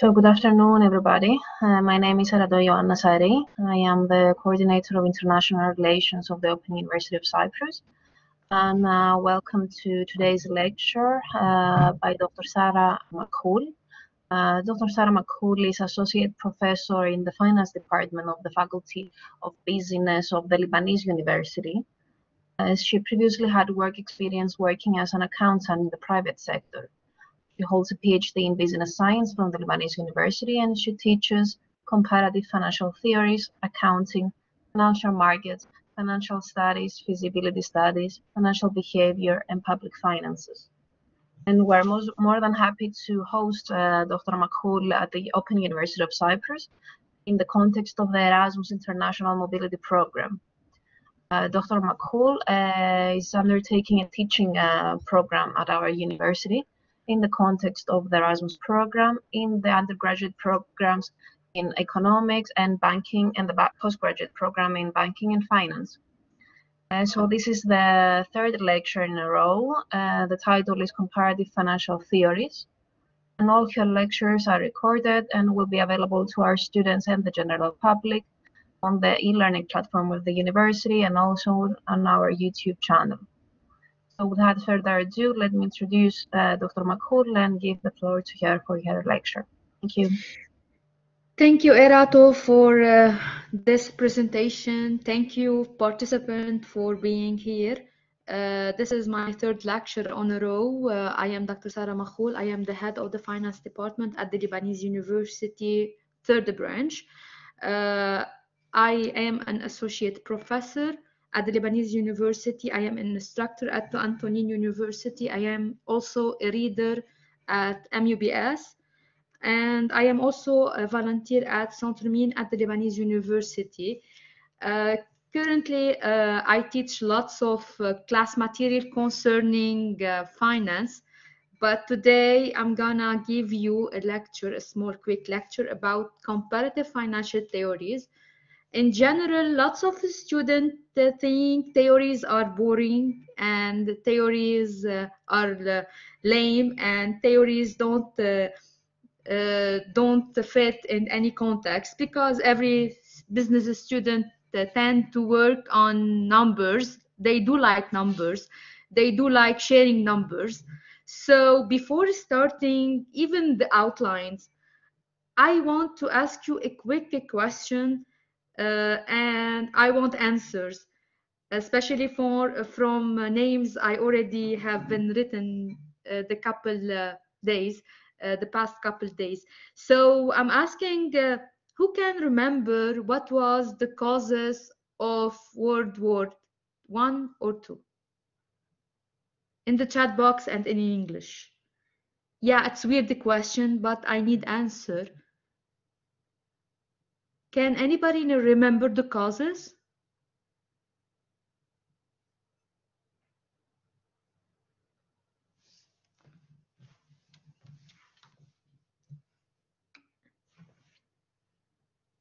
So good afternoon, everybody. My name is Dra Sarah. I am the coordinator of international relations of the Open University of Cyprus. And welcome to today's lecture by Dr. Sarah Makhoul. Dr. Sarah Makhoul is Associate Professor in the Finance Department of the Faculty of Business of the Lebanese University. She previously had work experience working as an accountant in the private sector. She holds a PhD in business science from the Lebanese University, and she teaches comparative financial theories, accounting, financial markets, financial studies, feasibility studies, financial behavior, and public finances. And we're more than happy to host Dr. Makhoul at the Open University of Cyprus in the context of the Erasmus International Mobility Programme. Dr. Makhoul is undertaking a teaching program at our university in the context of the Erasmus program, in the undergraduate programs in economics and banking, and the postgraduate program in banking and finance. So this is the third lecture in a row. The title is Comparative Financial Theories, and all her lectures are recorded and will be available to our students and the general public on the e-learning platform of the university and also on our YouTube channel. So without further ado, let me introduce Dr. Makhoul and give the floor to her for her lecture. Thank you. Thank you, Erato, for this presentation. Thank you, participant, for being here. This is my third lecture on a row. I am Dr. Sarah Makhoul. I am the head of the finance department at the Lebanese University, third branch. I am an associate professor at the Lebanese University. I am an instructor at the Antonin University. I am also a reader at MUBS. And I am also a volunteer at Centre Mine at the Lebanese University. Currently, I teach lots of class material concerning finance, but today I'm gonna give you a lecture, a small quick lecture about comparative financial theories. In general, lots of students think theories are boring and theories are lame and theories don't fit in any context, because every business student tend to work on numbers. They do like numbers. They do like sharing numbers. So before starting even the outlines, I want to ask you a quick question, and I want answers, especially from names I already have been written the past couple days. So I'm asking, who can remember what was the causes of World War I or II? In the chat box and in English. Yeah, it's weird the question, but I need answer. Can anybody remember the causes?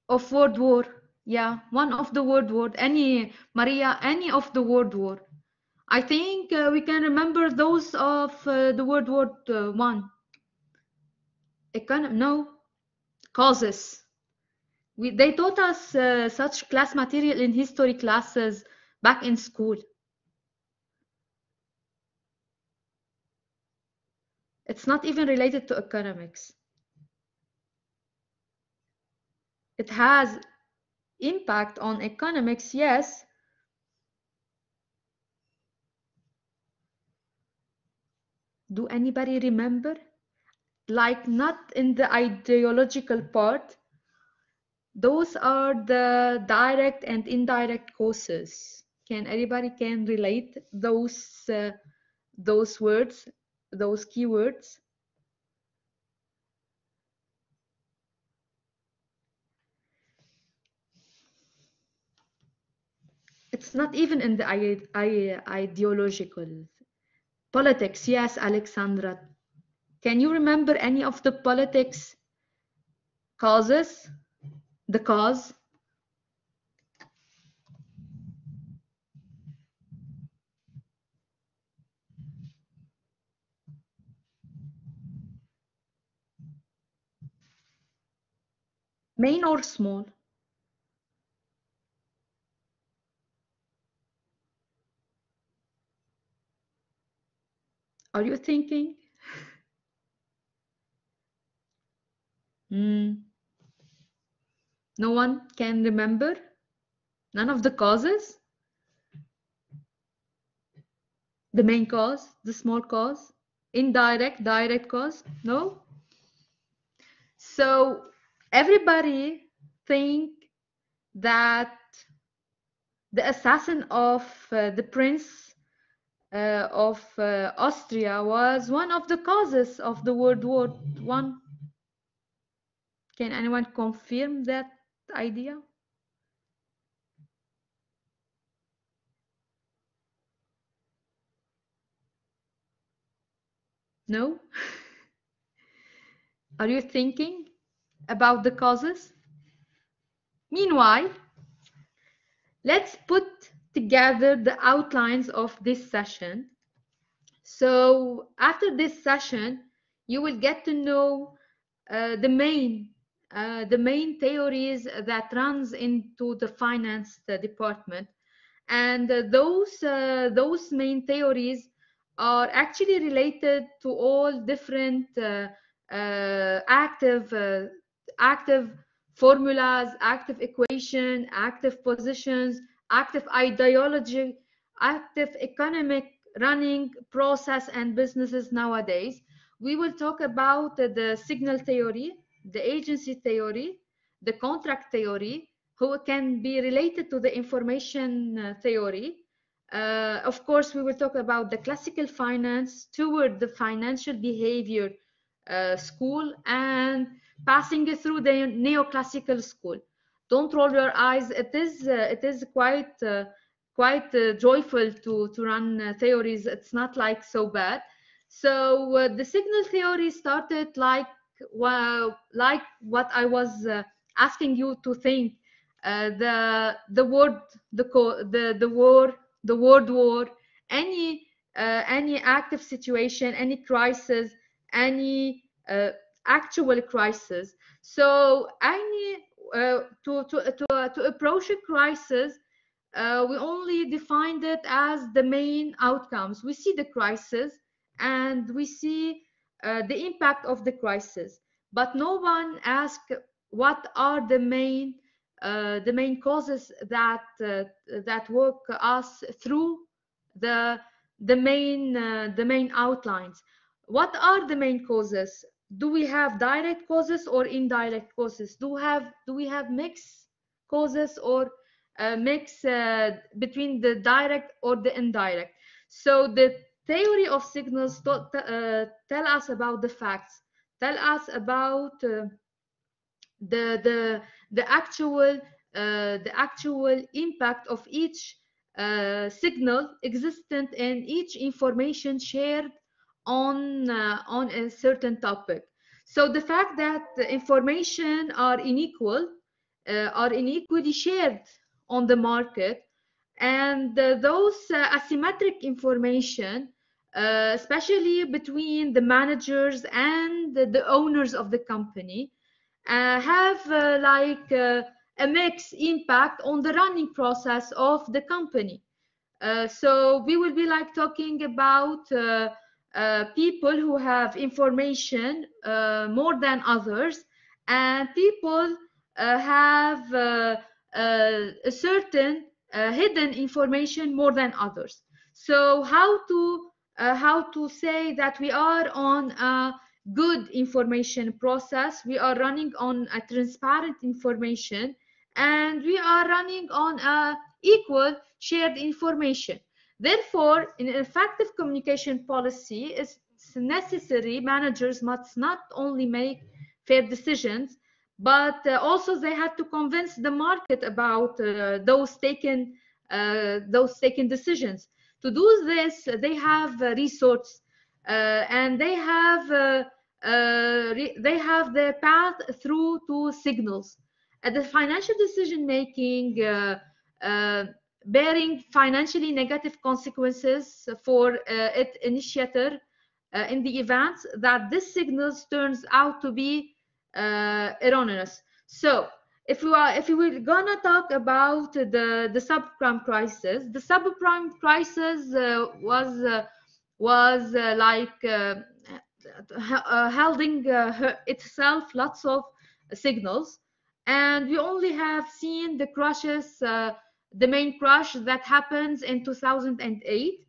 Of World War, yeah, one of the World War, any of the World War. I think we can remember those of the World War I. No, causes. They taught us such class material in history classes back in school. It's not even related to economics. It has impact on economics, yes. Do anybody remember? Like, not in the ideological part. Those are the direct and indirect causes. Can anybody relate those words, those keywords? It's not even in the ideological. Politics, yes, Alexandra. Can you remember any of the politics causes? The cause? Main or small? Are you thinking? No one can remember? None of the causes? The main cause, the small cause, indirect, direct cause? No? So everybody think that the assassin of the prince of Austria was one of the causes of the World War I. Can anyone confirm that idea? No? Are you thinking about the causes? Meanwhile, let's put together the outlines of this session. So after this session, you will get to know the main theories that runs into the finance department, and those main theories are actually related to all different active formulas, active equation, active positions, active ideology, active economic running process and businesses nowadays. We will talk about the signal theory, the agency theory, the contract theory, who can be related to the information theory. Of course, we will talk about the classical finance toward the financial behavior school, and passing through the neoclassical school. Don't roll your eyes. It is quite joyful to run theories. It's not like so bad. So the signal theory started like what I was asking you to think. The world war, any active situation, any crisis, any actual crisis. So to approach a crisis, we only defined it as the main outcomes. We see the crisis and we see the impact of the crisis, but no one asked what are the main causes that work us through the main outlines. What are the main causes? Do we have direct causes or indirect causes? Do we have mixed causes or mix between the direct or the indirect? So the theory of signals tell us about the facts, tell us about the actual impact of each signal existent in each information shared on a certain topic. So the fact that the information are unequally shared on the market, and those asymmetric information, especially between the managers and the owners of the company, have a mixed impact on the running process of the company. So we will be like talking about people who have information more than others, and people have a certain hidden information more than others. So how to say that we are on a good information process, we are running on a transparent information, and we are running on a equal shared information. Therefore, in effective communication policy, it's necessary managers must not only make fair decisions, but also they have to convince the market about those taken decisions. To do this, they have resources and they have the path through to signals. The financial decision making bearing financially negative consequences for its initiator in the event that this signals turns out to be erroneous. So if we're gonna talk about the subprime crisis, the subprime crisis was holding itself lots of signals, and we only have seen the crashes, the main crash that happens in 2008,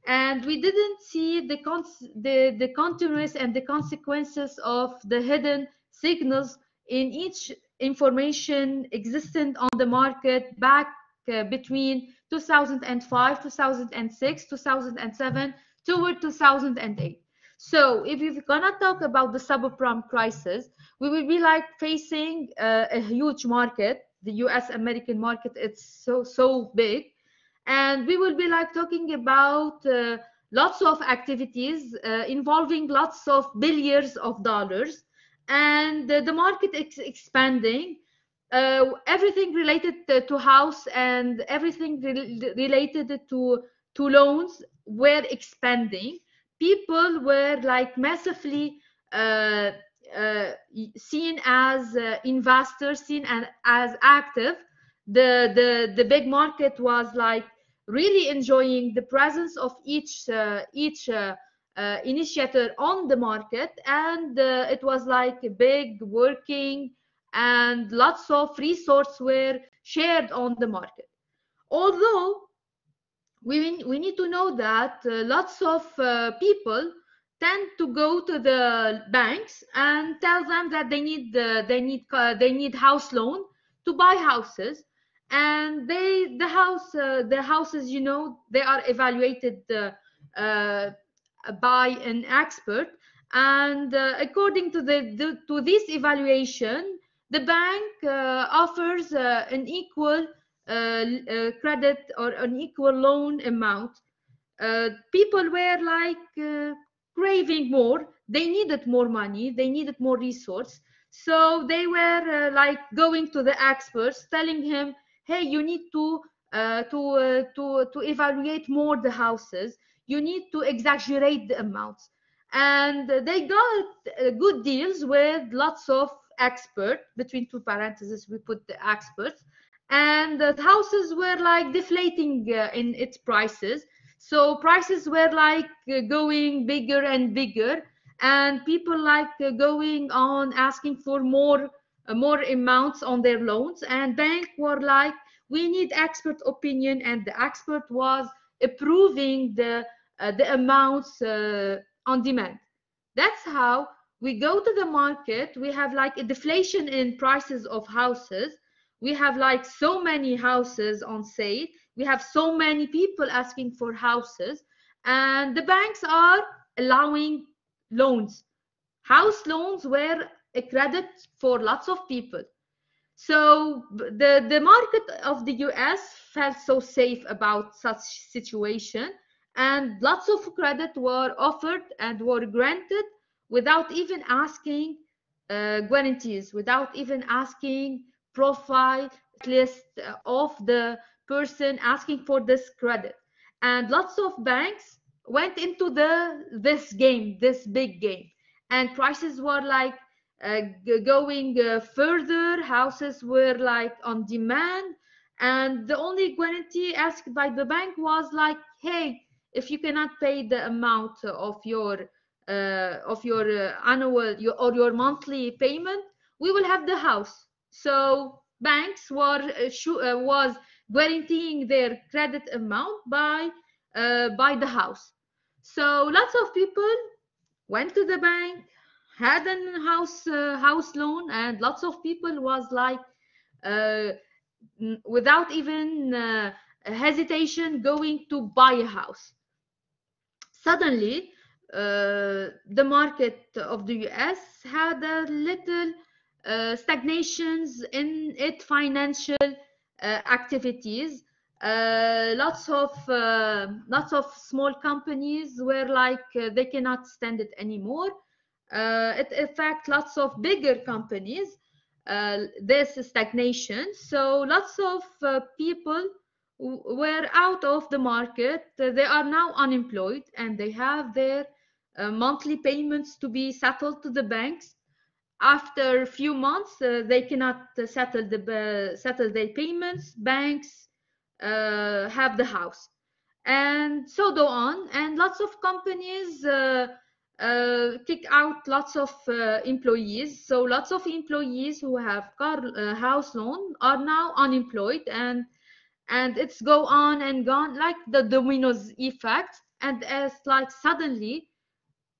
and we didn't see the continuous and the consequences of the hidden signals in each information existent on the market back between 2005, 2006, 2007 toward 2008. So if we're gonna talk about the subprime crisis, we will be like facing a huge market. The US American market, it's so big, and we will be like talking about lots of activities involving lots of billions of dollars, and the market expanding. Everything related to house and everything related to loans were expanding. People were like massively seen as investors, seen as active. The big market was like really enjoying the presence of each initiator on the market, and it was like a big working, and lots of resources were shared on the market. Although we need to know that lots of people tend to go to the banks and tell them that they need house loan to buy houses, and the houses, you know, they are evaluated by an expert, and according to this evaluation, the bank offers an equal credit or an equal loan amount. People were like craving more. They needed more money, they needed more resource, so they were like going to the experts, telling him, hey, you need to evaluate more the houses, you need to exaggerate the amounts. And they got good deals with lots of experts, between two parentheses we put the experts, and the houses were like deflating in its prices. So prices were like going bigger and bigger, and people like going on asking for more amounts on their loans, and banks were like, we need expert opinion, and the expert was approving the amounts on demand. That's how we go to the market. We have like a deflation in prices of houses. We have like so many houses on sale. We have so many people asking for houses, and the banks are allowing loans. House loans were a credit for lots of people. So the market of the US felt so safe about such situation, and lots of credit were offered and were granted without even asking guarantees, without even asking profile list of the person asking for this credit. And lots of banks went into this big game, and prices were like going further. Houses were like on demand, and the only guarantee asked by the bank was like, hey, if you cannot pay the amount of your annual or your monthly payment, we will have the house. So banks was guaranteeing their credit amount by the house. So lots of people went to the bank, had a house loan, and lots of people was like without even hesitation going to buy a house. Suddenly the market of the US had a little stagnations in its financial activities. Lots of small companies were like they cannot stand it anymore. It affects lots of bigger companies, this stagnation. So lots of people were out of the market. They are now unemployed, and they have their monthly payments to be settled to the banks. after a few months, they cannot settle their payments. Banks have the house, and so go on. And lots of companies kick out lots of employees. So lots of employees who have house loan are now unemployed, and it's go on and gone like the dominoes effect. And as like suddenly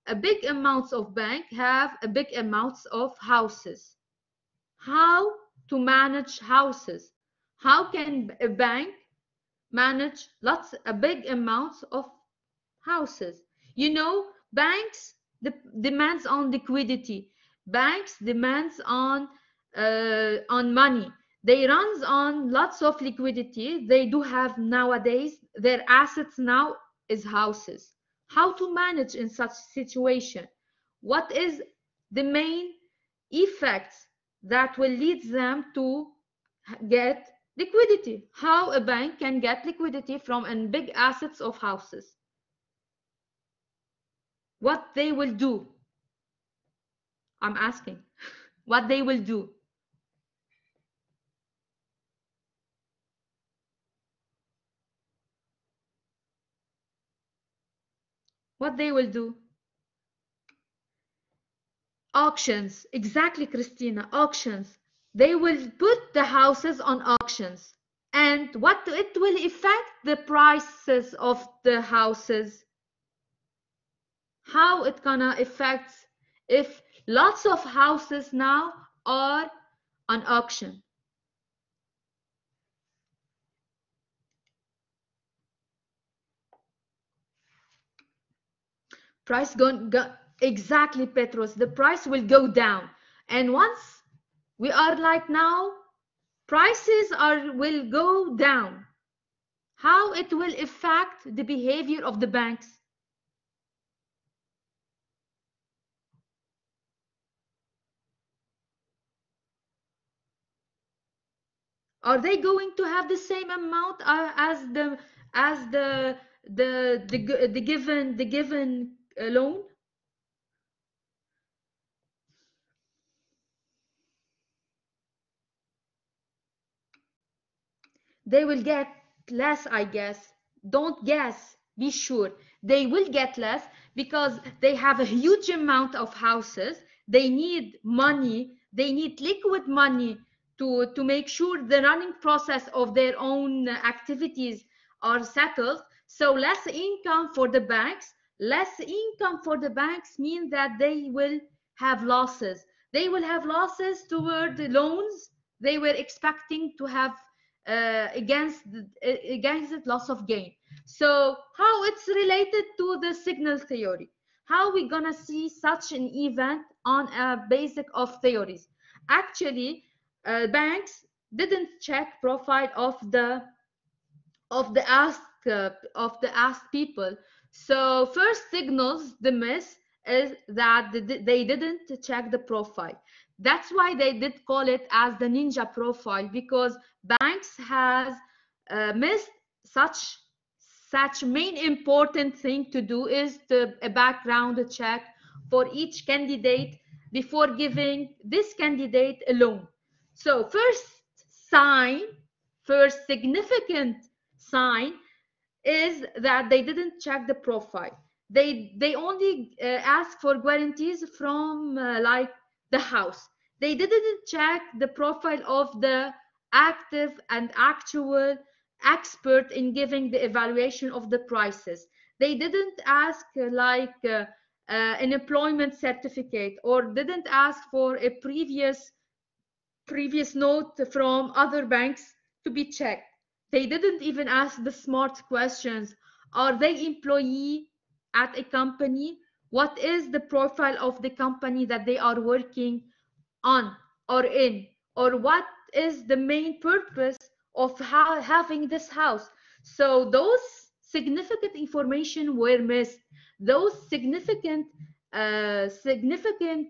a big amounts of bank have a big amounts of houses. How to manage houses? How can a bank manage a big amounts of houses? You know, banks demands on liquidity. Banks demands on money. They runs on lots of liquidity. They do have nowadays, their assets now is houses. How to manage in such situation? What is the main effects that will lead them to get liquidity? How a bank can get liquidity from big assets of houses? What they will do? I'm asking what they will do. What they will do? Auctions. Exactly, Christina. Auctions. They will put the houses on auctions. And what it will affect the prices of the houses? How it gonna affect if lots of houses now are on auction? Price exactly, Petros. The price will go down, and once we are like now, prices will go down. How it will affect the behavior of the banks? Are they going to have the same amount as the given loan? They will get less, I guess. Don't guess, be sure. They will get less because they have a huge amount of houses. They need money. They need liquid money to make sure the running process of their own activities are settled. So less income for the banks. Less income for the banks mean that they will have losses. They will have losses toward the loans they were expecting to have against it loss of gain. So how it's related to the signal theory? How we gonna see such an event on a basic of theories? Actually, banks didn't check profile of the asked people. So first signals the miss is that they didn't check the profile. That's why they did call it as the ninja profile, because banks has missed such main important thing to do is a background check for each candidate before giving this candidate a loan. So first significant sign is that they didn't check the profile. They only ask for guarantees from like the house. They didn't check the profile of the active and actual expert in giving the evaluation of the prices. They didn't ask like an employment certificate, or didn't ask for a previous note from other banks to be checked. They didn't even ask the smart questions. Are they employee at a company? What is the profile of the company that they are working on or in? Or what is the main purpose of having this house? So those significant information were missed. Those significant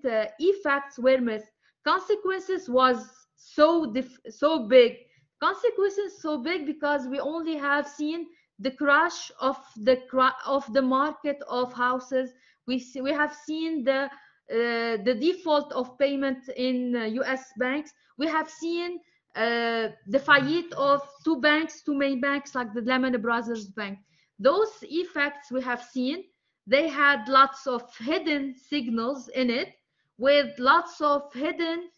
effects were missed. Consequences was so big. Consequences so big because we only have seen the crash of the market of houses. We have seen the the default of payment in US banks. We have seen the fight of two main banks like the Lehman Brothers Bank. Those effects we have seen, they had lots of hidden signals in it, with lots of hidden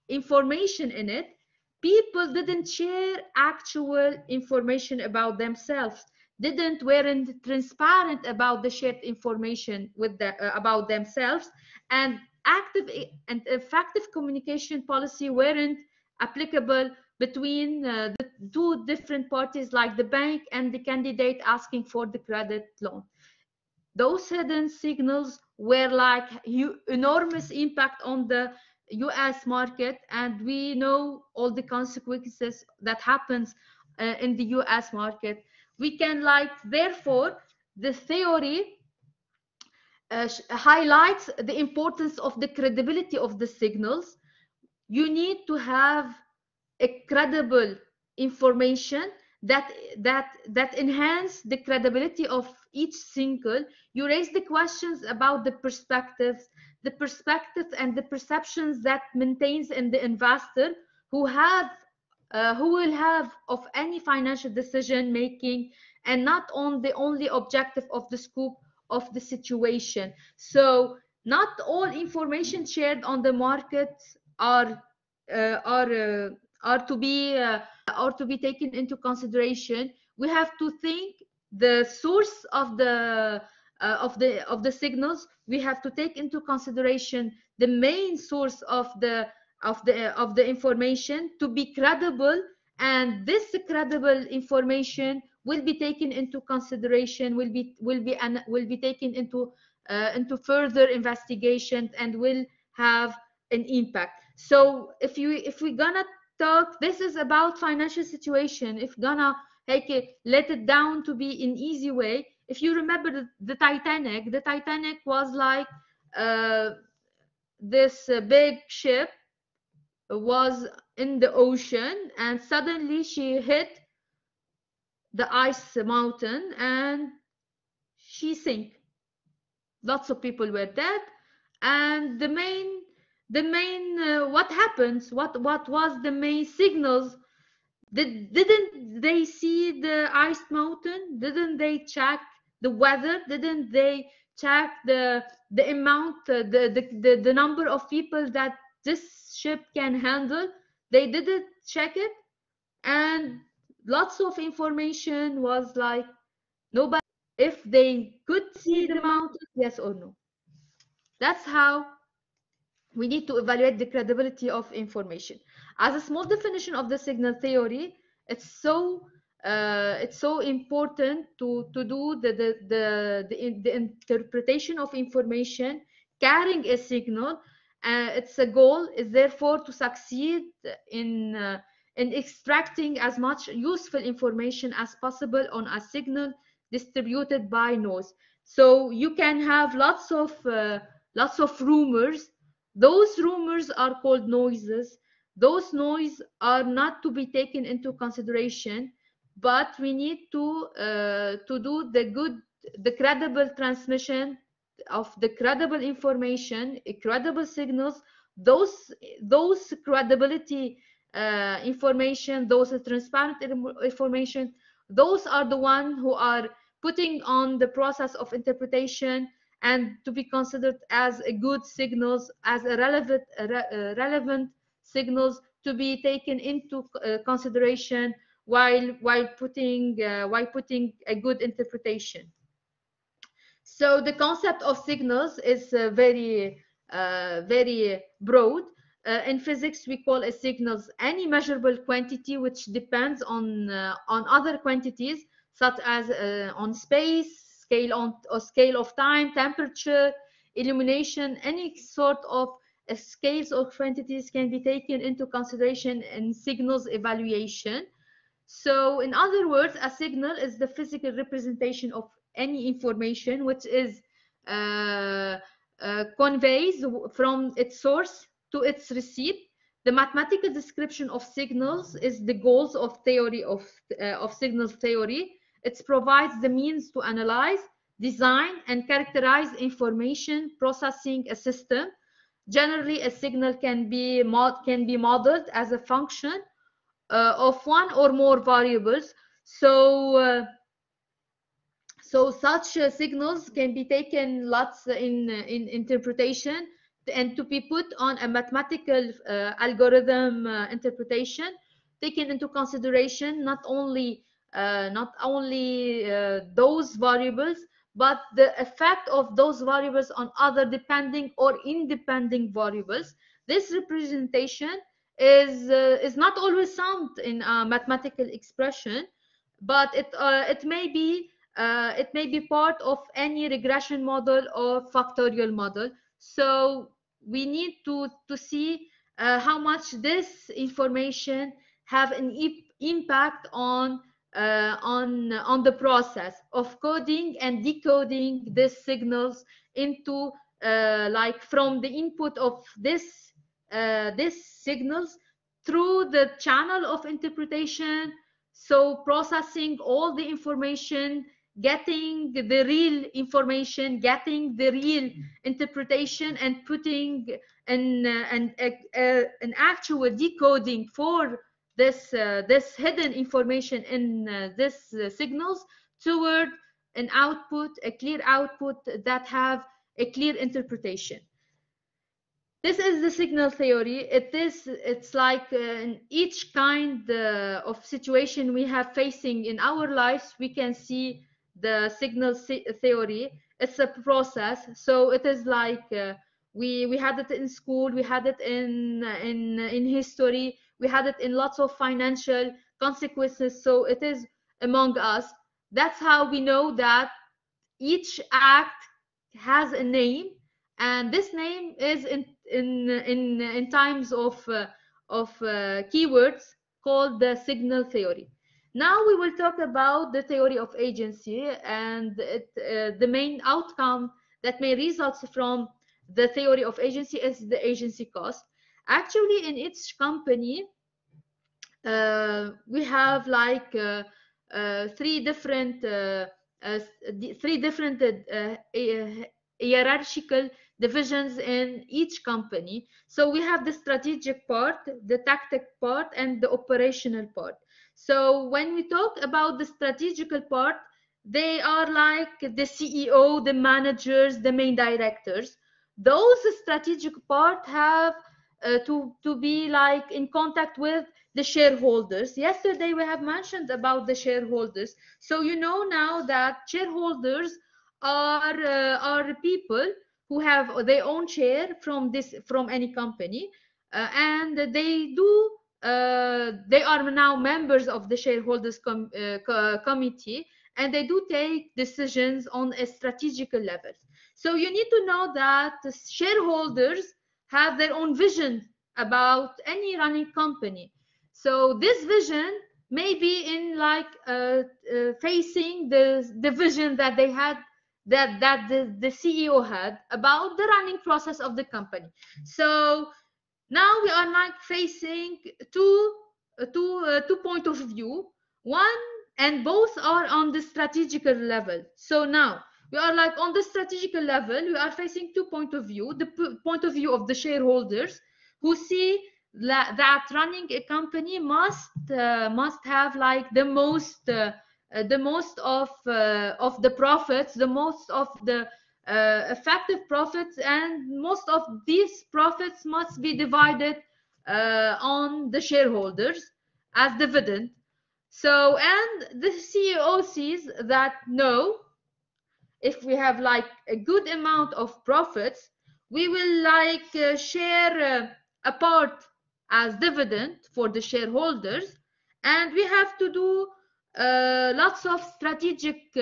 information in it. People didn't share actual information about themselves, weren't transparent about the shared information with about themselves, and active and effective communication policy weren't applicable between the two different parties, like the bank and the candidate asking for the credit loan. Those hidden signals were like enormous impact on the US market, and we know all the consequences that happens in the US market. We can therefore, the theory highlights the importance of the credibility of the signals. You need to have a credible information that enhance the credibility of each single. You raise the questions about the perspectives and the perceptions that maintains in the investor who will have of any financial decision making, and not on the only objective of the scope of the situation. So not all information shared on the market are to be taken into consideration. We have to think the source of the signals. We have to take into consideration the main source of the information to be credible, and this credible information will be taken into consideration, will be taken into further investigation, and will have an impact. So if we're gonna talk, this is about financial situation. If gonna let it down to be in easy way, if you remember the Titanic was like this big ship was in the ocean, and suddenly she hit the ice mountain and she sank. Lots of people were dead, and the main what happens, what was the main signals? Didn't they see the ice mountain? Didn't they check the weather? Didn't they check the amount, the number of people that this ship can handle? They didn't check it, and lots of information was like nobody if they could see the mountain, yes or no. That's how we need to evaluate the credibility of information. As a small definition of the signal theory, it's so important to do the interpretation of information carrying a signal. Its goal is therefore to succeed in extracting as much useful information as possible on a signal distributed by noise. So you can have lots of rumors. Those rumors are called noises. Those noises are not to be taken into consideration, but we need to do the credible transmission of the credible information, credible signals. Those credibility information, those transparent information, those are the ones who are putting on the process of interpretation and to be considered as a good signals, as a relevant signals to be taken into consideration while putting a good interpretation. So the concept of signals is very broad. In physics, we call a signals any measurable quantity which depends on other quantities, such as on space, scale of time, temperature, illumination. Any sort of scales or quantities can be taken into consideration in signals evaluation. So in other words, a signal is the physical representation of any information which is conveys from its source to its receipt. The mathematical description of signals is the goals of theory of signals theory. It provides the means to analyze, design, and characterize information processing a system. Generally, a signal can be modeled as a function of one or more variables. So such signals can be taken lots in interpretation and to be put on a mathematical algorithm interpretation, taking into consideration not only those variables, but the effect of those variables on other depending or independent variables. This representation is not always sound in a mathematical expression, but it may be part of any regression model or factorial model. So we need to see how much this information have an impact on the process of coding and decoding these signals into like from the input of this signals through the channel of interpretation. So processing all the information, getting the real information, getting the real interpretation, and putting an actual decoding for this hidden information in this signals toward an output, a clear output that have a clear interpretation. This is the signal theory. It's like in each kind of situation we have facing in our lives, we can see the signal theory. It's a process. So it is like we had it in school, we had it in history, we had it in lots of financial consequences. So it is among us. That's how we know that each act has a name, and this name is in times of keywords called the signal theory. Now we will talk about the theory of agency, and the main outcome that may result from the theory of agency is the agency cost. Actually, in each company, we have like three different hierarchical divisions in each company. So we have the strategic part, the tactic part, and the operational part. So when we talk about the strategical part, they are like the CEO, the managers, the main directors. Those strategic part have to be like in contact with the shareholders. Yesterday we have mentioned about the shareholders. So you know now that shareholders are people who have their own share from any company, and they are now members of the shareholders committee, and they do take decisions on a strategical level. So you need to know that the shareholders have their own vision about any running company. So this vision may be in like facing the vision that they had, that the CEO had about the running process of the company. So now we are like facing two point of view, one and both are on the strategical level. So now we are like on the strategical level, we are facing two point of view. The point of view of the shareholders, who see that running a company must have like the most of the profits, the most of the effective profits, and most of these profits must be divided on the shareholders as dividend. So, and the CEO sees that no, if we have like a good amount of profits, we will like share a part as dividend for the shareholders, and we have to do lots of strategic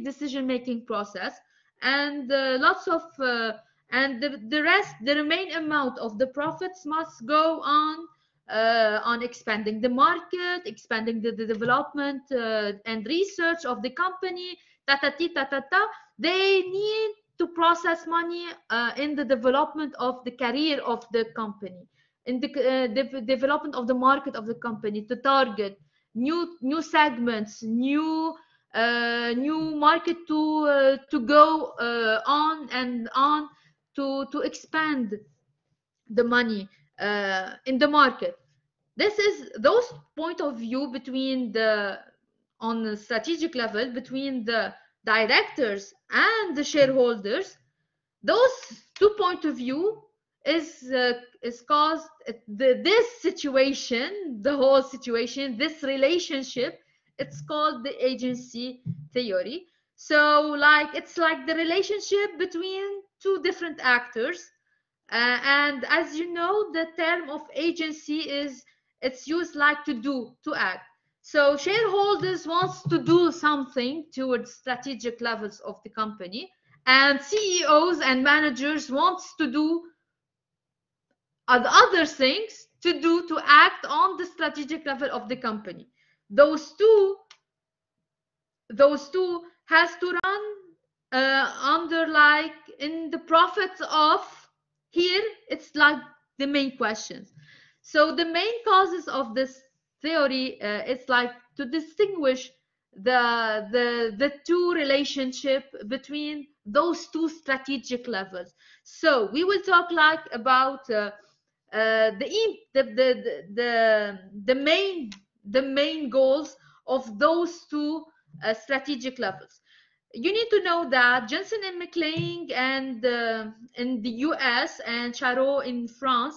decision making process, and lots of and the remaining amount of the profits must go on expanding the market, expanding the development and research of the company. They need to process money in the development of the career of the company, in the development of the market of the company, to target new segments, new market to go on and on, to expand the money in the market. This is those point of view between on the strategic level between the directors and the shareholders. Those two point of view is caused this situation, the whole situation, this relationship. It's called the agency theory. So like it's like the relationship between two different actors, and as you know, the term of agency it's used like to act. So shareholders wants to do something towards strategic levels of the company, and CEOs and managers wants to do other things to act on the strategic level of the company. Those two has to run under like in the profits of here. It's like the main questions. So the main causes of this theory is like to distinguish the two relationship between those two strategic levels. So we will talk like about the main goals of those two strategic levels. You need to know that Jensen and McLean and in the US and Charot in France,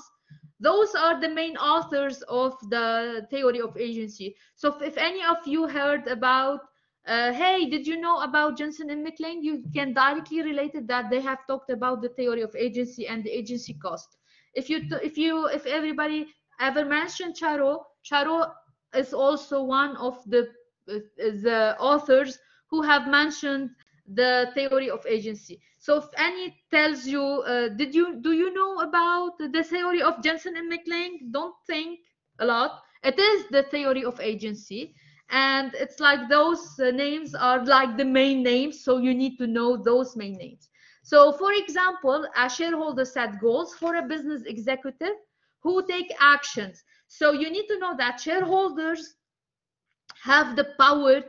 those are the main authors of the theory of agency. So if any of you heard about hey, did you know about Jensen and McLean, you can directly relate it that they have talked about the theory of agency and the agency cost. If everybody ever mentioned Charot is also one of the authors who have mentioned the theory of agency. So if any tells you, do you know about the theory of Jensen and McLean? Don't think a lot. It is the theory of agency, and it's like those names are like the main names, so you need to know those main names. So for example, a shareholder set goals for a business executive who take actions. So you need to know that shareholders have the power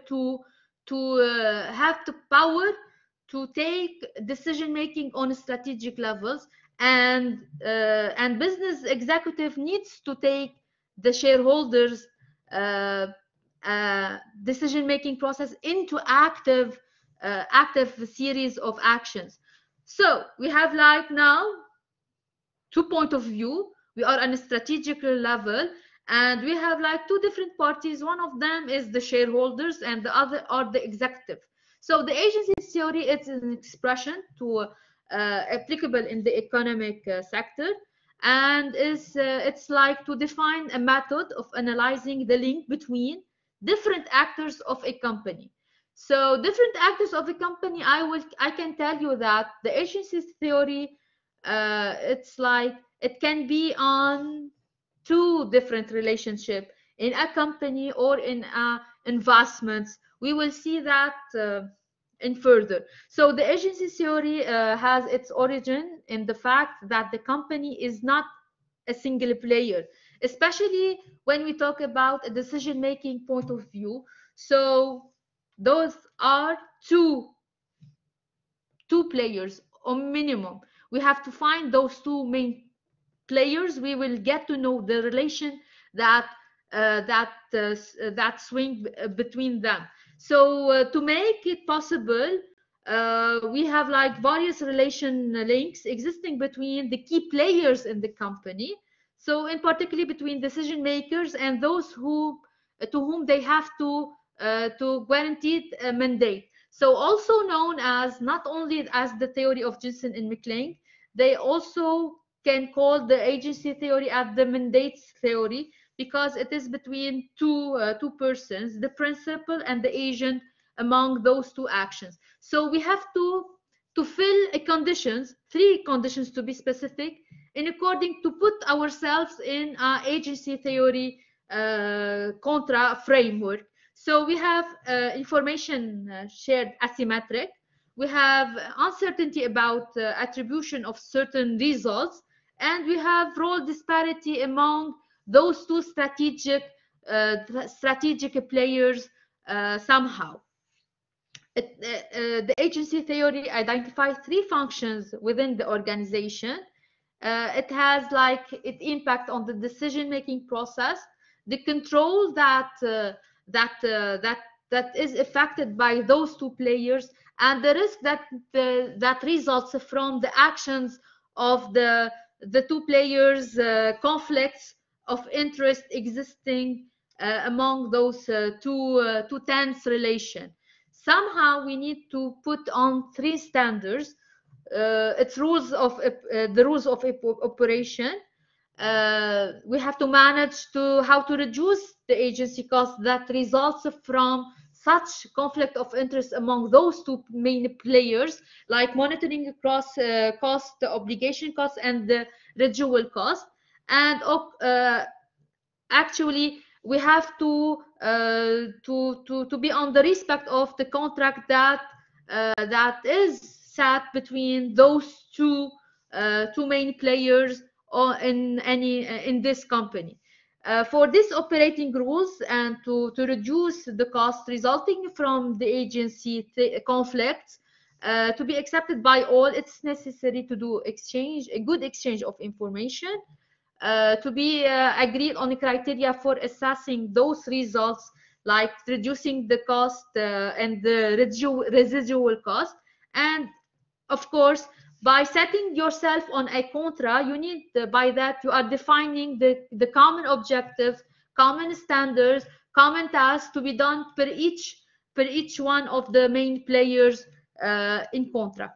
to take decision making on strategic levels, and business executive needs to take the shareholders decision making process into active series of actions. So we have like now 2 point of view. We are on a strategic level, and we have like two different parties. One of them is the shareholders and the other are the executive. So the agency theory, it's an expression to applicable in the economic sector, and it's like to define a method of analyzing the link between different actors of a company. So different actors of a company, I can tell you that the agency theory, it's like it can be on two different relationships in a company or in investments. We will see that in further. So the agency theory has its origin in the fact that the company is not a single player, especially when we talk about a decision-making point of view. So those are two players or minimum. We have to find those two main players. We will get to know the relation that swing between them. So to make it possible, we have like various relation links existing between the key players in the company. So in particular between decision makers and those to whom they have to guarantee a mandate. So also known as not only as the theory of Jensen and McLean, they also can call the agency theory as the mandates theory, because it is between two persons, the principal and the agent among those two actions. So we have to fill conditions, 3 conditions to be specific, in according to put ourselves in agency theory contra framework. So we have information shared asymmetric. We have uncertainty about attribution of certain results, and we have role disparity among those two strategic players somehow. the agency theory identifies 3 functions within the organization. It has like its impact on the decision-making process, the control that is affected by those 2 players, and the risk that results from the actions of the 2 players, conflicts of interest existing among those two tense relation. Somehow we need to put on 3 standards. It's the rules of operation. We have to manage how to reduce the agency cost that results from such conflict of interest among those 2 main players, like monitoring across cost, the obligation cost, and the residual cost. And actually, we have to be on the respect of the contract that is set between those two main players or in this company. For these operating rules and to reduce the cost resulting from the agency conflicts to be accepted by all, it's necessary to do a good exchange of information, to be agreed on the criteria for assessing those results, like reducing the cost and the residual cost. And of course, by setting yourself on a contra, you need, by that you are defining the common objectives, common standards, common tasks to be done per each one of the main players in contra.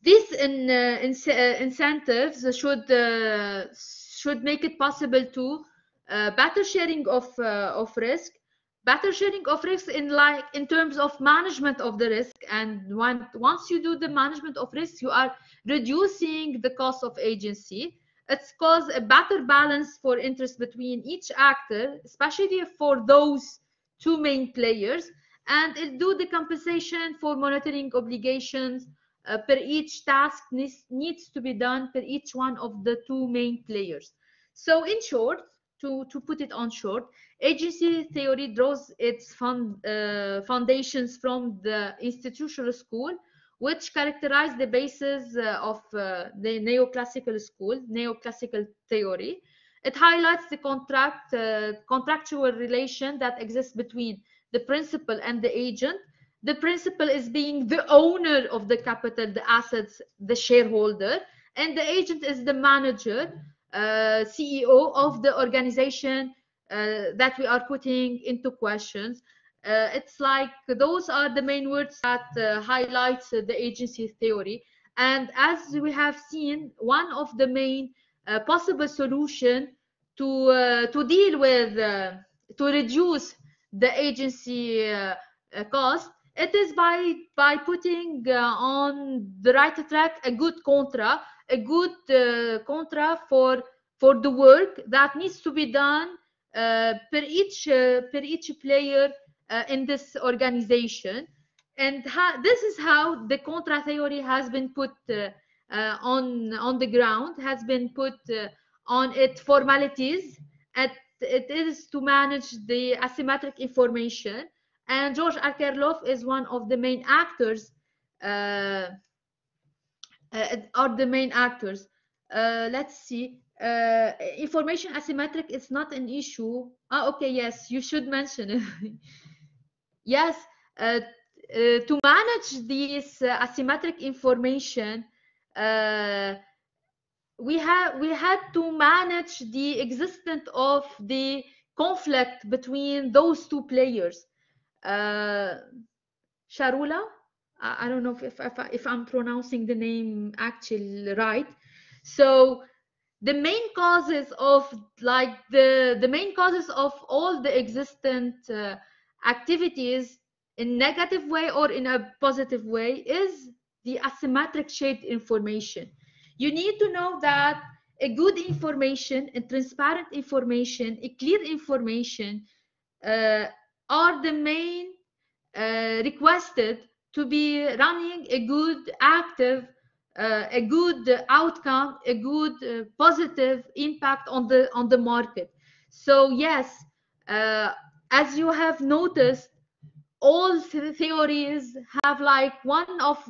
These incentives should make it possible to better sharing of risk, better sharing of risk in terms of management of the risk. And once you do the management of risk, you are reducing the cost of agency. It's cause a better balance for interest between each actor, especially for those 2 main players, and it do the compensation for monitoring obligations per each task needs to be done per each one of the 2 main players. So in short, to put it on short, agency theory draws its foundations from the institutional school, which characterize the basis of the neoclassical theory. It highlights the contractual relation that exists between the principal and the agent. The principal is being the owner of the capital, the assets, the shareholder, and the agent is the manager, CEO of the organization that we are putting into questions. It's like those are the main words that highlights the agency theory. And as we have seen, one of the main possible solution to deal with, to reduce the agency cost, it is by putting on the right track a good contra for the work that needs to be done per each player in this organization. And this is how the contra theory has been put on the ground, has been put on its formalities. It is to manage the asymmetric information. And George Akerlof is one of the main actors, let's see. Information asymmetric is not an issue. Okay, yes, you should mention it. Yes, to manage this asymmetric information, we had to manage the existence of the conflict between those 2 players. Sharula, I don't know if I'm pronouncing the name actually right. So the main causes of the main causes of all the existent activities in negative way or in a positive way is the asymmetric shared information. You need to know that a good information, a transparent information, a clear information are the main requested to be running a good active, a good outcome, a good positive impact on the market. So yes, as you have noticed, all theories have like one of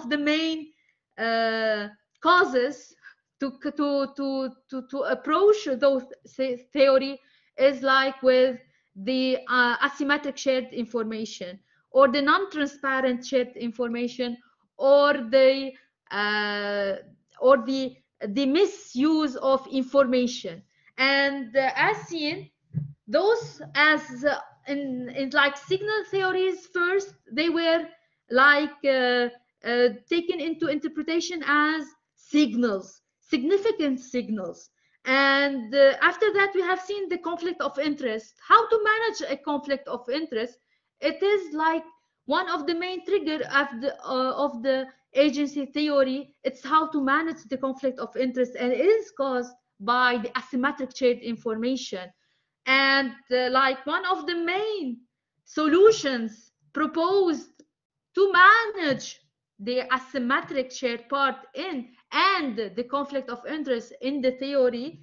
the main causes to approach those theory is like with the asymmetric shared information, or the non-transparent shared information, or the misuse of information. And as seen, those as in like signal theories, first they were like taken into interpretation as signals, significant signals. And after that, we have seen the conflict of interest. How to manage a conflict of interest? It is like one of the main trigger of the agency theory. It's how to manage the conflict of interest, and it is caused by the asymmetric shared information. And like one of the main solutions proposed to manage the asymmetric shared part in and the conflict of interest in the theory,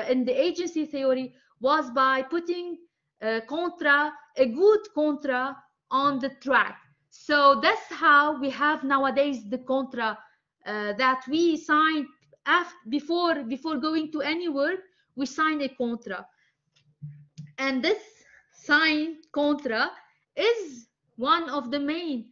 in the agency theory, was by putting a good contra on the track. So that's how we have nowadays the contra that we sign before going to any work. We sign a contra, and this sign contra is one of the main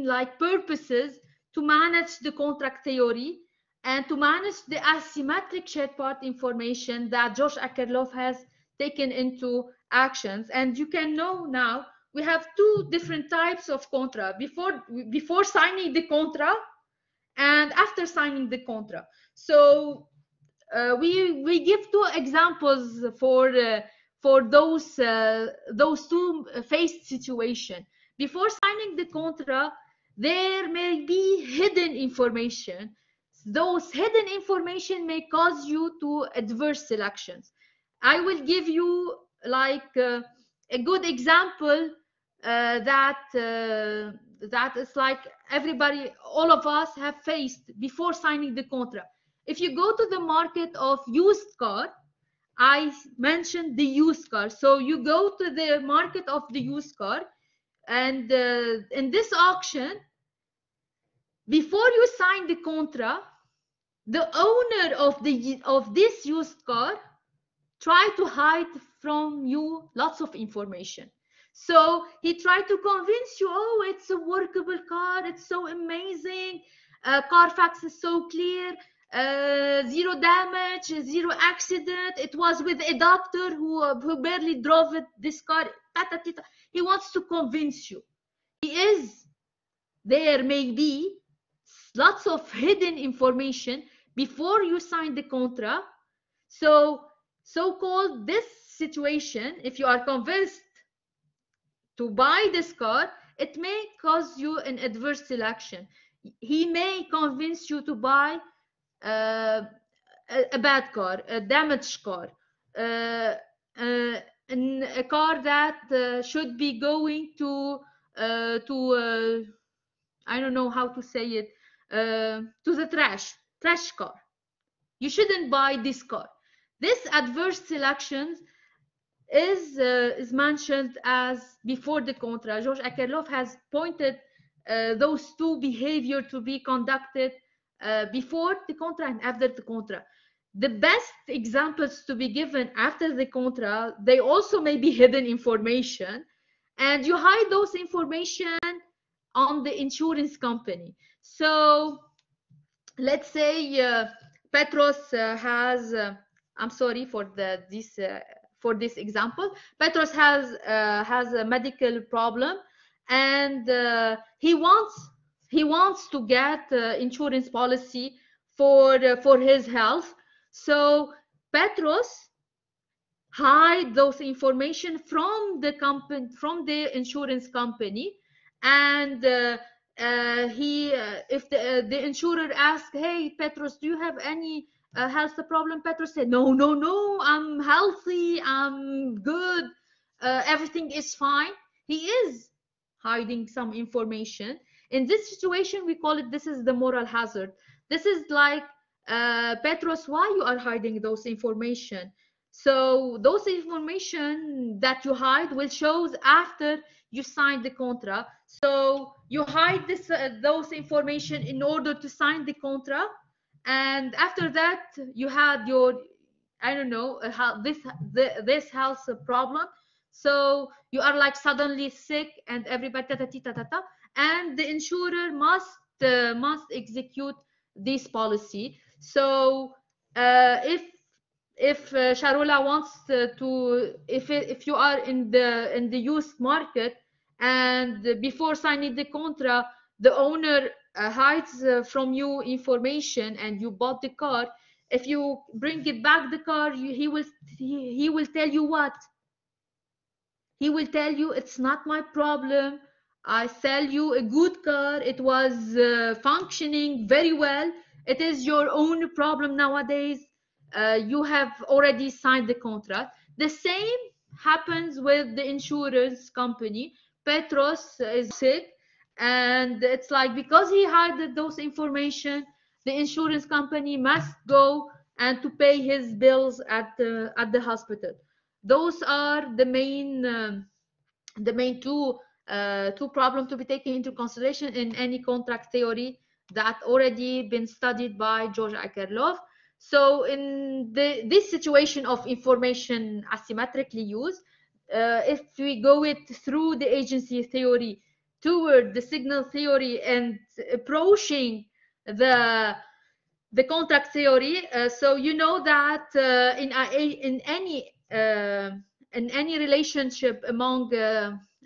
like purposes to manage the contract theory and to manage the asymmetric shared part information that George Akerlof has taken into actions. And you can know now we have two different types of contra: before signing the contra and after signing the contra. So we give two examples for those two faced situation. Before signing the contra, there may be hidden information. Those hidden information may cause you to adverse selections. I will give you like a good example that is like everybody, all of us have faced before signing the contra. If you go to the market of used car, I mentioned the used car. So you go to the market of the used car, and in this auction, before you sign the contra, the owner of this used car try to hide from you lots of information. So he tried to convince you, oh, it's a workable car, it's so amazing, Carfax is so clear, zero damage, zero accident, it was with a doctor who barely drove this car. He wants to convince you. There may be lots of hidden information before you sign the contra. So-called this situation, if you are convinced to buy this car, it may cause you an adverse selection. He may convince you to buy a bad car, a damaged car, a car that should be going to I don't know how to say it, to the trash car. You shouldn't buy this car. This adverse selection is mentioned as before the contra. George Akerlof has pointed those two behavior to be conducted before the contra and after the contra. The best examples to be given after the contra, they also may be hidden information, and you hide those information on the insurance company. So let's say Petros has I'm sorry for this example. Petros has a medical problem, and he wants to get insurance policy for his health. So Petros hide those information from the company, from the insurance company, and if the insurer asks, hey Petros, do you have any health problem? Petros said, no, I'm healthy, I'm good, everything is fine. He is hiding some information. In this situation, we call it, this is the moral hazard. This is like, Petros, why you are hiding those information? So those information that you hide will show after you sign the contract. So you hide those information in order to sign the contract, and after that you had your, I don't know, this health problem. So you are like suddenly sick, and everybody and the insurer must execute this policy. So if Sharula wants to, if you are in the used market, and before signing the contract the owner hides from you information, and you bought the car, if you bring it back the car, he will tell you what? He will tell you, it's not my problem, I sell you a good car, it was functioning very well, it is your own problem nowadays. You have already signed the contract. The same happens with the insurance company. Petros is sick, and it's like, because he hid those information, the insurance company must go and to pay his bills at the hospital. Those are the main two problems to be taken into consideration in any contract theory that already been studied by George Akerlof. So in this situation of information asymmetrically used, if we go it through the agency theory toward the signal theory and approaching the contract theory, so you know that in any relationship among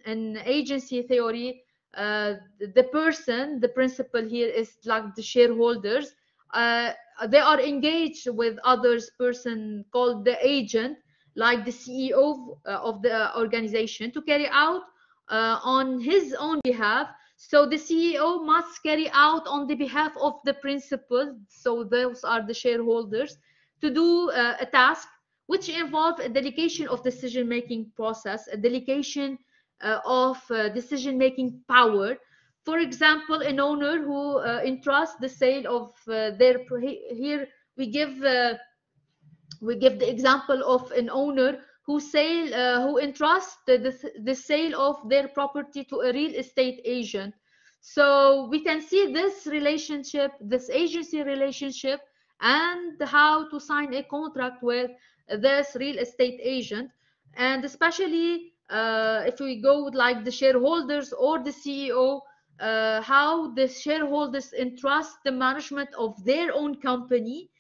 an agency theory, the principal here is like the shareholders. They are engaged with others person called the agent, like the CEO of the organization, to carry out on his own behalf. So the CEO must carry out on the behalf of the principal, so those are the shareholders, to do a task which involve a delegation of decision-making process, a delegation of decision-making power. For example, an owner who entrusts the sale of here we give the example of an owner who entrusts the sale of their property to a real estate agent. So we can see this relationship, this agency relationship, and how to sign a contract with this real estate agent. And especially if we go with like the shareholders or the CEO, how the shareholders entrust the management of their own company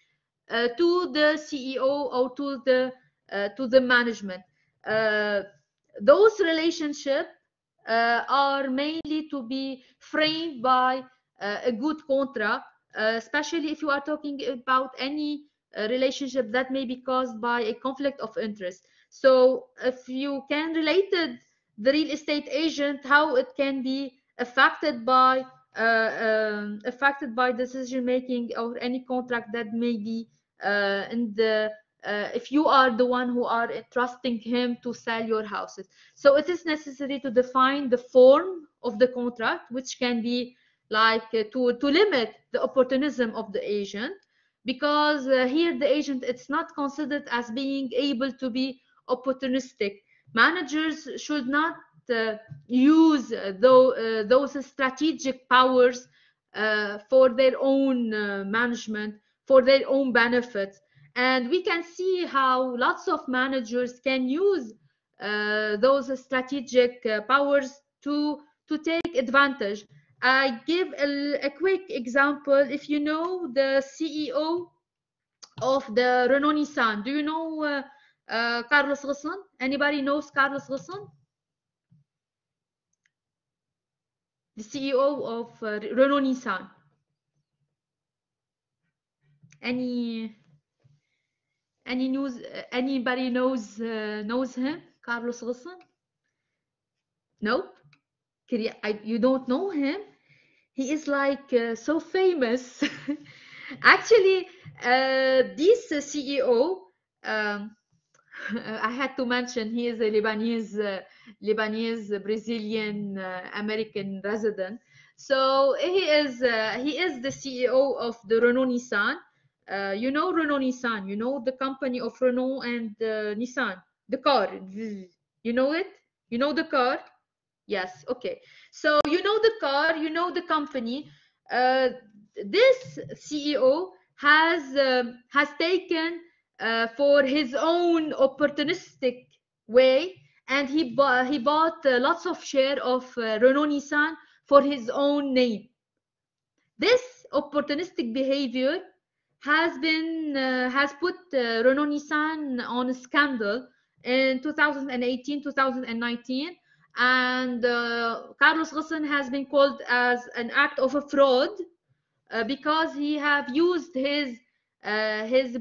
to the CEO or to the management. Those relationships are mainly to be framed by a good contract, especially if you are talking about any relationship that may be caused by a conflict of interest. So if you can relate the real estate agent, how it can be affected by decision making or any contract that may be if you are the one who are trusting him to sell your houses. So it is necessary to define the form of the contract, which can be like to limit the opportunism of the agent, because here the agent, it's not considered as being able to be opportunistic. Managers should not use those strategic powers for their own management, for their own benefits. And we can see how lots of managers can use those strategic powers to take advantage. I give a quick example. If you know the CEO of the Renault Nissan, do you know Carlos Ghosn? Anybody knows Carlos Ghosn? The CEO of Renault Nissan. Any news? Anybody knows him? Carlos Ghosn? No? You don't know him? He is like so famous. Actually, this CEO, I had to mention, he is a Lebanese Brazilian American resident. So he is the CEO of the Renault Nissan. you know Renault Nissan, you know the company of Renault and Nissan, the car, you know it? You know the car? Yes, okay. So you know the car, you know the company. This CEO has taken for his own opportunistic way, and he bought lots of share of Renault Nissan for his own name. This opportunistic behavior has put Renault Nissan on a scandal in 2018-2019, and Carlos Ghosn has been called as an act of a fraud because he have used his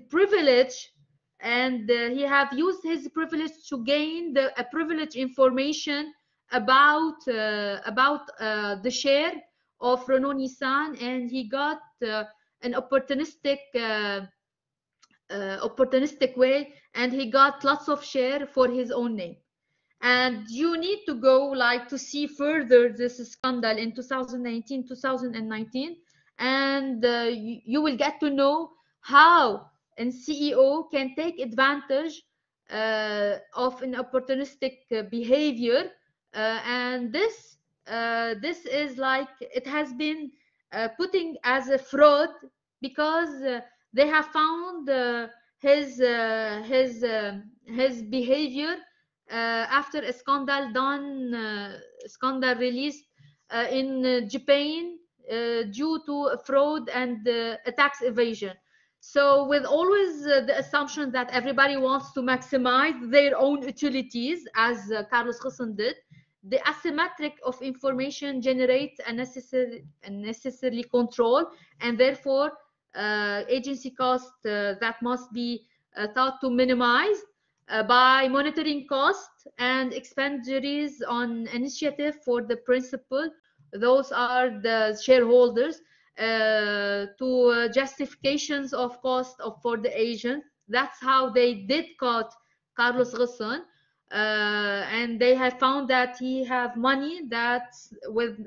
privilege, and he have used his privilege to gain a privileged information about the share of Renault Nissan, and he got an opportunistic way, and he got lots of share for his own name. And you need to go like to see further this scandal in 2019, and you will get to know how a CEO can take advantage of an opportunistic behavior, and this is like it has been putting as a fraud because they have found his behavior after a scandal released in Japan due to fraud and a tax evasion. So with always the assumption that everybody wants to maximize their own utilities, as Carlos Ghosn did, the asymmetric of information generates unnecessarily control, and therefore agency costs that must be thought to minimize by monitoring costs and expenditures on initiative for the principal. Those are the shareholders, to justifications of cost for the agent. That's how they did caught Carlos Ghosn, and they have found that he have money that's with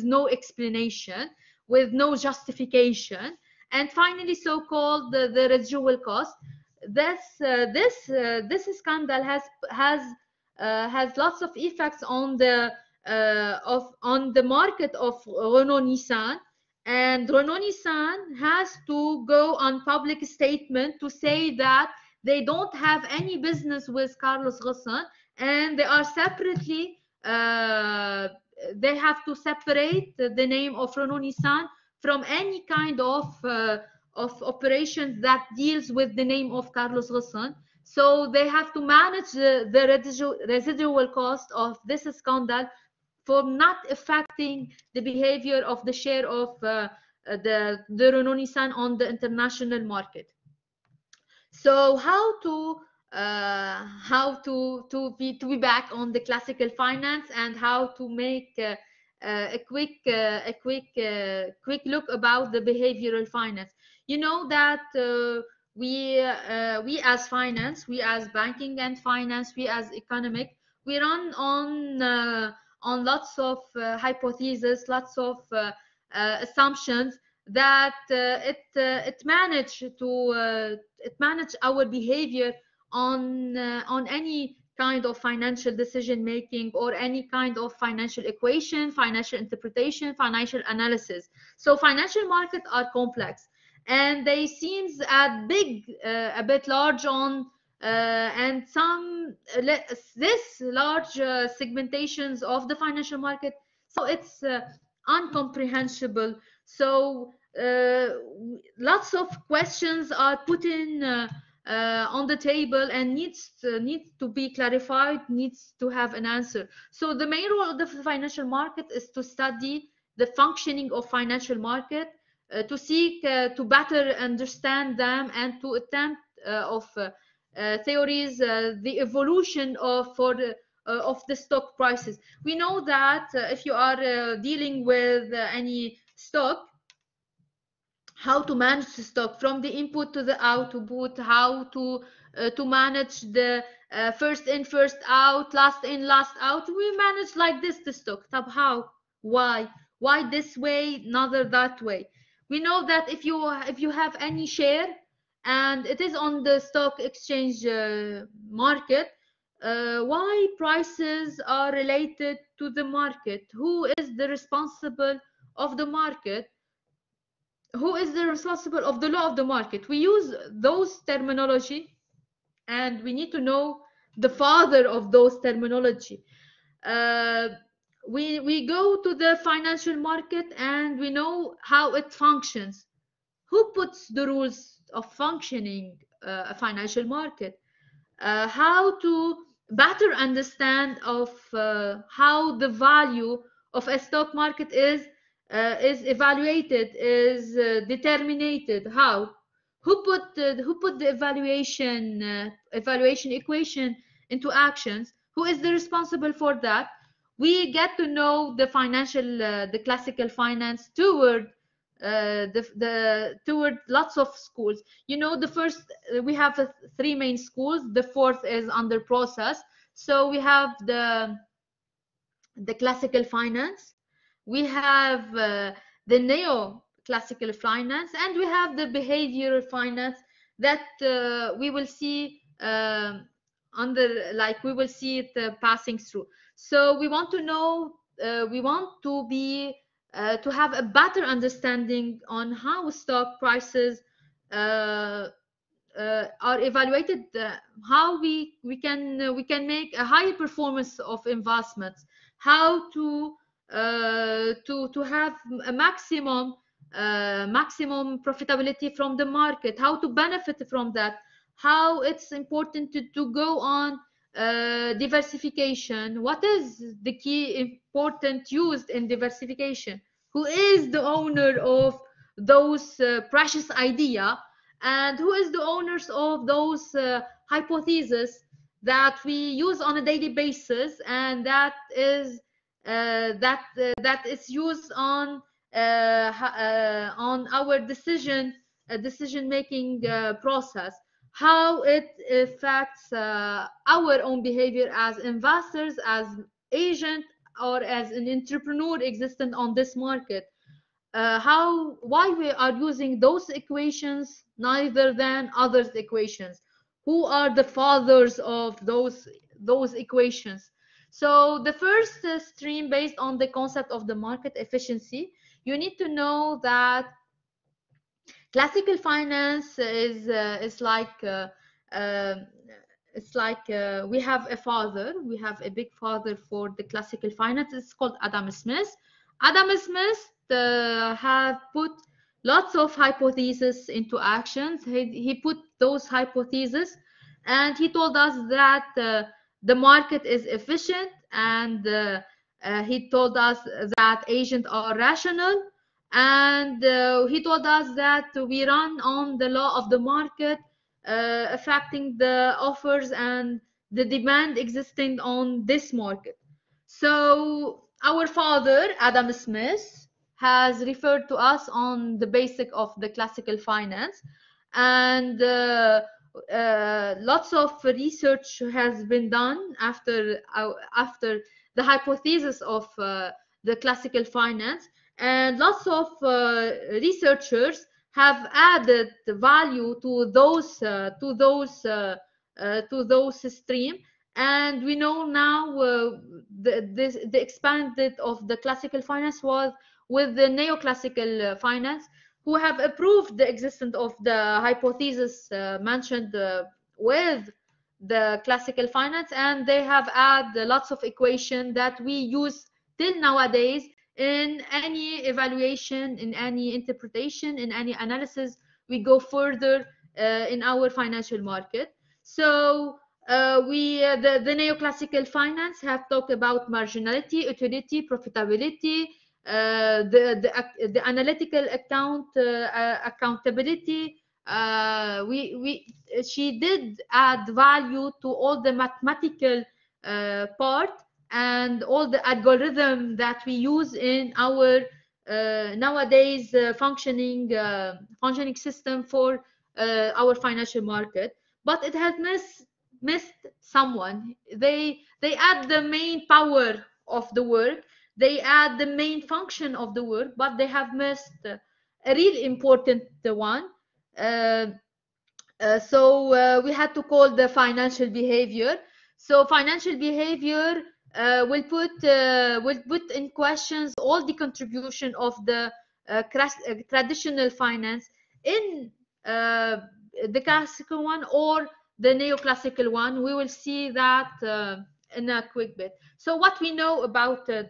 no explanation, with no justification, and finally so-called the residual cost. This scandal has lots of effects on the market of Renault Nissan, and Renault Nissan has to go on public statement to say that they don't have any business with Carlos Ghosn, and they are separately they have to separate the name of Renault Nissan from any kind of operations that deals with the name of Carlos Ghosn. So they have to manage the residual cost of this scandal for not affecting the behavior of the share of the Renault Nissan on the international market. So how to be back on the classical finance, and how to make a quick look about the behavioral finance. You know that we as finance, we as banking and finance, we as economic, we run on lots of hypotheses, lots of assumptions that it manage our behavior on any kind of financial decision making, or any kind of financial equation, financial interpretation, financial analysis. So financial markets are complex, and they seems a bit large on and this large segmentations of the financial market, so it's incomprehensible. So lots of questions are put in on the table, and needs to be clarified, needs to have an answer. So the main role of the financial market is to study the functioning of financial market, to seek to better understand them, and to attempt theories the evolution of the stock prices. We know that if you are dealing with any stock, how to manage the stock from the input to the output, how to manage the first in, first out, last in, last out. We manage like this the stock. How? Why this way, neither that way? We know that if you have any share and it is on the stock exchange market, why prices are related to the market? Who is the responsible of the market? Who is the responsible of the law of the market? We use those terminology, and we need to know the father of those terminology. We go to the financial market and we know how it functions. Who puts the rules of functioning a financial market? How to better understand of how the value of a stock market is evaluated, is determined. How? Who put the evaluation equation into actions? Who is the responsible for that? We get to know the financial, the classical finance toward toward lots of schools. You know, the first, we have three main schools. The fourth is under process. So we have the classical finance, we have the neo-classical finance, and we have the behavioral finance that we will see we will see it passing through. So we want to know, we want to be to have a better understanding on how stock prices are evaluated, how we can make a high performance of investments, how to have a maximum profitability from the market, how to benefit from that, how it's important to go on diversification. What is the key important used in diversification? Who is the owner of those precious idea, and who is the owners of those hypotheses that we use on a daily basis, and that is used on our decision making process, how it affects our own behavior as investors, as agent, or as an entrepreneur existent on this market. Why we are using those equations neither than others equations? Who are the fathers of those equations? So the first stream, based on the concept of the market efficiency, you need to know that classical finance is like we have a father, we have a big father for the classical finance. It's called Adam Smith. Adam Smith have put lots of hypotheses into actions. He put those hypotheses, and he told us that the market is efficient, and he told us that agents are rational, and he told us that we run on the law of the market, affecting the offers and the demand existing on this market. So our father, Adam Smith, has referred to us on the basic of the classical finance, and lots of research has been done after the hypothesis of the classical finance, and lots of researchers have added the value to those stream. And we know now the expanded of the classical finance was with the neoclassical finance, who have approved the existence of the hypothesis mentioned with the classical finance, and they have added lots of equations that we use till nowadays in any evaluation, in any interpretation, in any analysis. We go further in our financial market. So the neoclassical finance have talked about marginality, utility, profitability, the analytical accountability. She did add value to all the mathematical part and all the algorithm that we use in our nowadays functioning system for our financial market. But it has missed someone. They add the main power of the work, they add the main function of the work, but they have missed a really important one. So we had to call the financial behavior. So financial behavior will put in questions all the contribution of the traditional finance in the classical one or the neoclassical one. We will see that in a quick bit. So what we know about the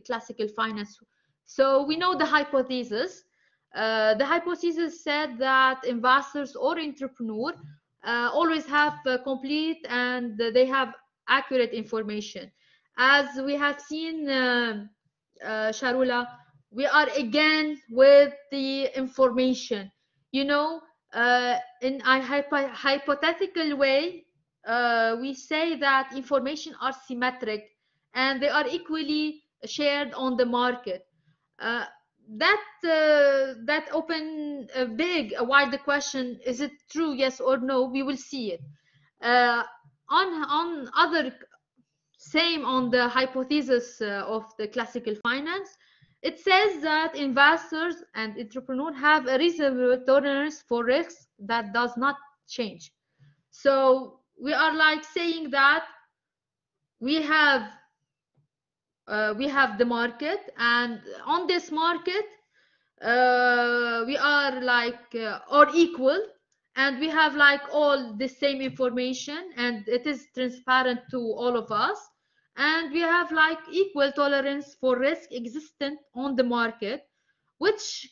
classical finance. So we know the hypothesis. The hypothesis said that investors or entrepreneurs always have complete and they have accurate information. As we have seen, Sharula, we are again with the information. You know, in a hypothetical way, we say that information are symmetric and they are equally shared on the market. That open a wider question: is it true, yes or no? We will see it. On the hypothesis of the classical finance, it says that investors and entrepreneurs have a reasonable tolerance for risks that does not change. So we are like saying that we have the market, and on this market we are like or equal, and we have like all the same information, and it is transparent to all of us, and we have like equal tolerance for risk existent on the market, which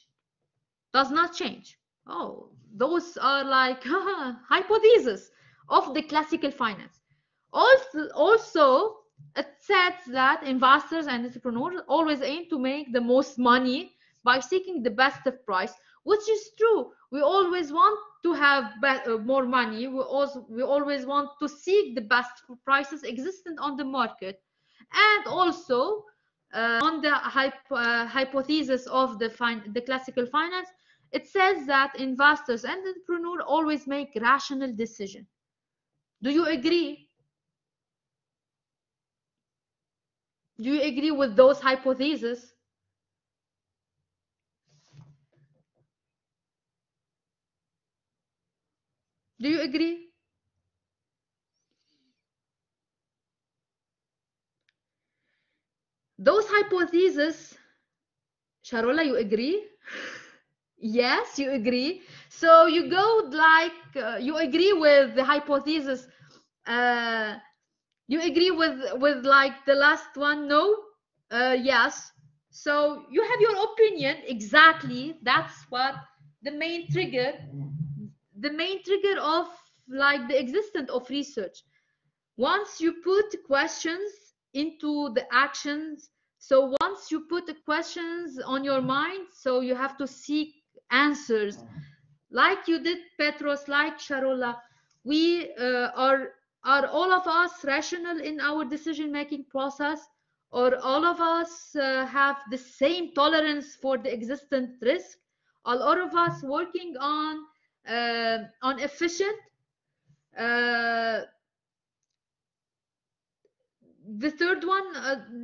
does not change. Oh, those are like hypotheses of the classical finance. Also it says that investors and entrepreneurs always aim to make the most money by seeking the best of price, which is true. We always want to have more money. We always want to seek the best prices existent on the market. And also on the hypothesis of the classical finance, it says that investors and entrepreneurs always make rational decisions. Do you agree? Do you agree with those hypotheses? Do you agree? Those hypotheses, Sharola, you agree? Yes, you agree. So you go like, you agree with the hypothesis. You agree with like the last one? No? Yes. So you have your opinion. Exactly. That's what the main trigger of like the existence of research. Once you put questions into the actions, so once you put the questions on your mind, so you have to seek answers, like you did, Petros, like Sharola. We are all of us rational in our decision-making process, or all of us have the same tolerance for the existent risk? All of us working on efficient? The third one,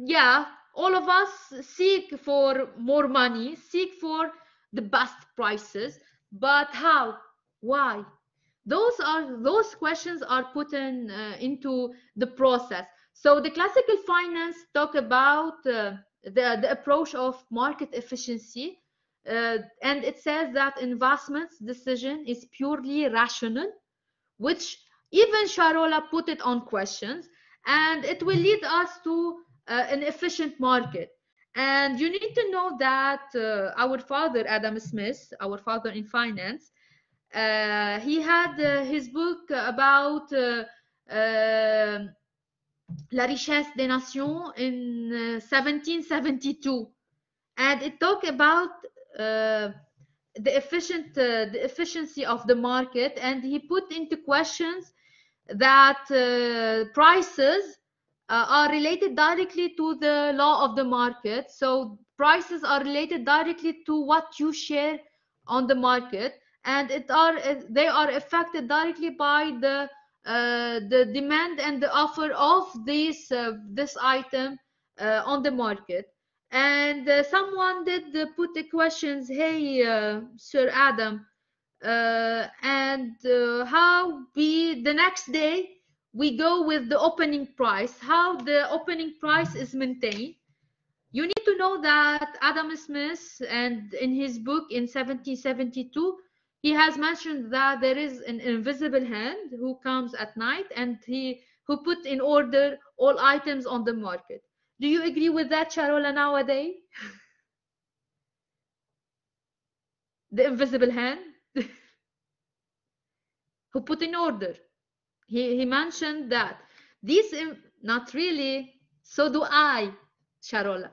yeah, all of us seek for more money, seek for the best prices, but how? Why? Those questions are put into the process. So the classical finance talk about the approach of market efficiency, and it says that investments decision is purely rational, which even Sharola put it on questions, and it will lead us to an efficient market. And you need to know that our father, Adam Smith, our father in finance, he had his book about La richesse des nations in 1772, and it talked about the efficiency of the market, and he put into questions that prices are related directly to the law of the market. So prices are related directly to what you share on the market, and they are affected directly by the demand and the offer of this item on the market. And someone did put the questions, hey, Sir Adam, how the next day we go with the opening price, how the opening price is maintained. You need to know that Adam Smith, and in his book in 1772, he has mentioned that there is an invisible hand who comes at night and who put in order all items on the market. Do you agree with that, Sharola, nowadays? The invisible hand who put in order. He mentioned that these, not really, so do I, Sharola.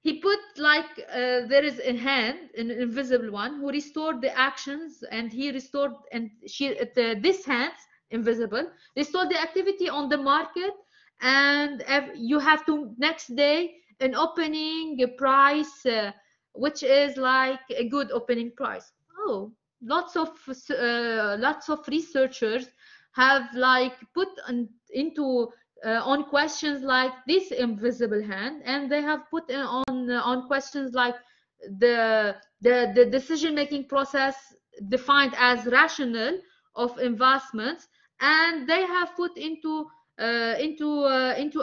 He put like there is a hand, an invisible one, who restored the actions, and he restored, and this hands, invisible, restored the activity on the market, and you have to next day an opening price, which is like a good opening price. Oh, lots of researchers have like put into on questions like this invisible hand, and they have put on questions like the decision-making process defined as rational of investments, and they have put into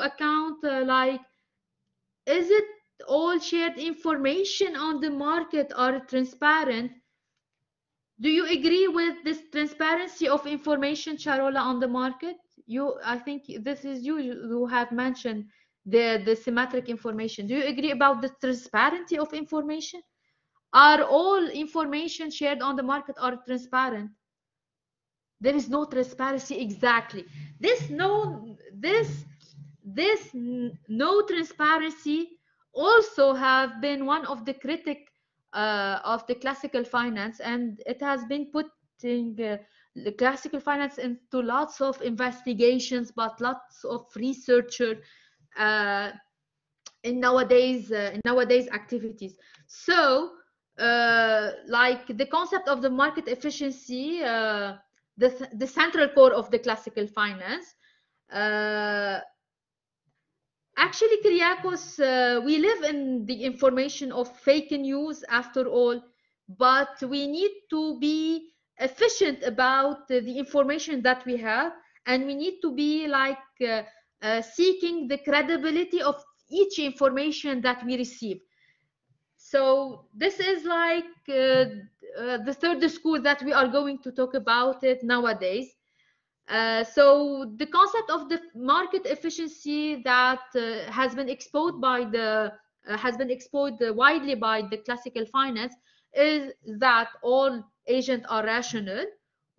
account like, is it all shared information on the market are transparent? Do you agree with this transparency of information, Sharola, on the market? I think this is you who have mentioned the symmetric information. Do you agree about the transparency of information? Are all information shared on the market are transparent? There is no transparency exactly. This no transparency also have been one of the critic of the classical finance, and it has been putting the classical finance into lots of investigations, but lots of researchers in nowadays activities. So like the concept of the market efficiency, the central core of the classical finance. Actually, Kyriakos, we live in the information of fake news after all, but we need to be efficient about the information that we have, and we need to be like seeking the credibility of each information that we receive. So this is like the third school that we are going to talk about it nowadays. So the concept of the market efficiency that has been exposed widely by the classical finance is that all agents are rational,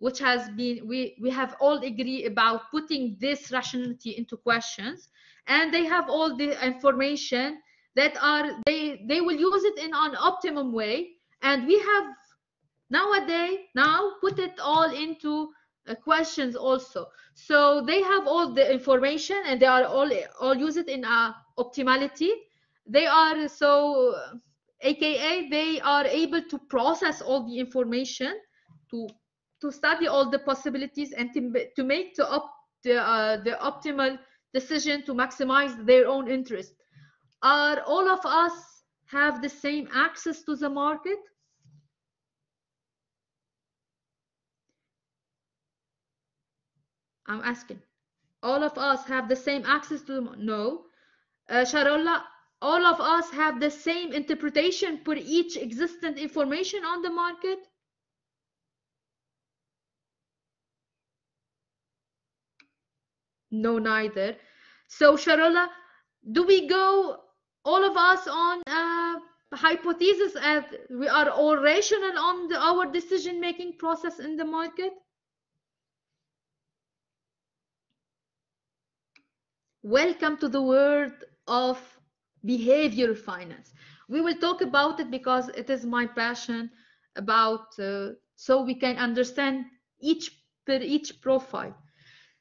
which has been we have all agreed about putting this rationality into questions, and they have all the information that they will use it in an optimum way, and we have now put it all into questions also. So they have all the information, and they are all use it in optimality. They are so aka they are able to process all the information, to study all the possibilities, and to make the optimal decision to maximize their own interest. Are all of us have the same access to the market? I'm asking. All of us have the same access to the no. Sharola, all of us have the same interpretation for each existent information on the market? No, neither. So Sharola, do we go all of us on hypothesis as we are all rational on our decision-making process in the market? Welcome to the world of behavioral finance. We will talk about it because it is my passion about so we can understand each profile.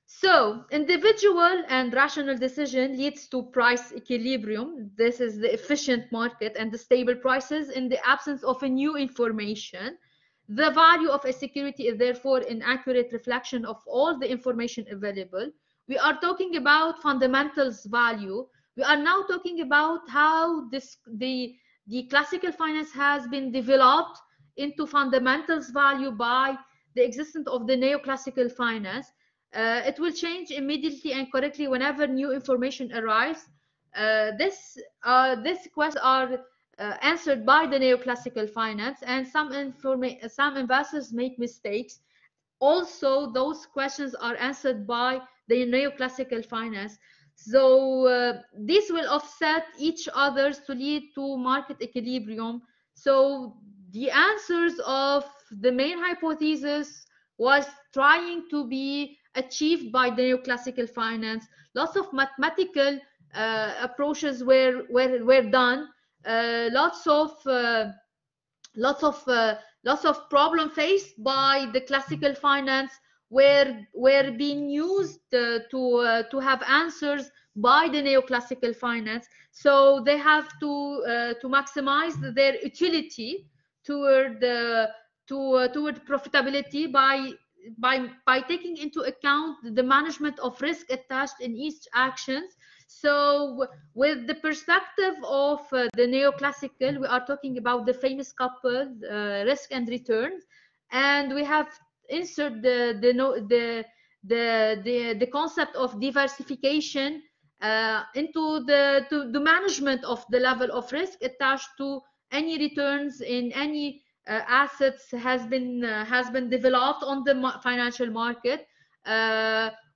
So individual and rational decision leads to price equilibrium. This is the efficient market and the stable prices in the absence of a new information. The value of a security is therefore an accurate reflection of all the information available. We are talking about fundamentals value, We are now talking about how the classical finance has been developed into fundamentals value by the existence of the neoclassical finance. It will change immediately and correctly whenever new information arrives. These questions are answered by the neoclassical finance, and some investors make mistakes. Also, those questions are answered by the neoclassical finance. So this will offset each other to lead to market equilibrium. So the answers of the main hypothesis was trying to be achieved by the neoclassical finance. Lots of mathematical approaches were done. Lots of problem faced by the classical finance were being used to have answers by the neoclassical finance. So they have to maximize their utility toward profitability by taking into account the management of risk attached in each actions. So with the perspective of the neoclassical, we are talking about the famous couple, risk and returns, and we have inserted the concept of diversification into the management of the level of risk attached to any returns in any assets has been developed on the financial market.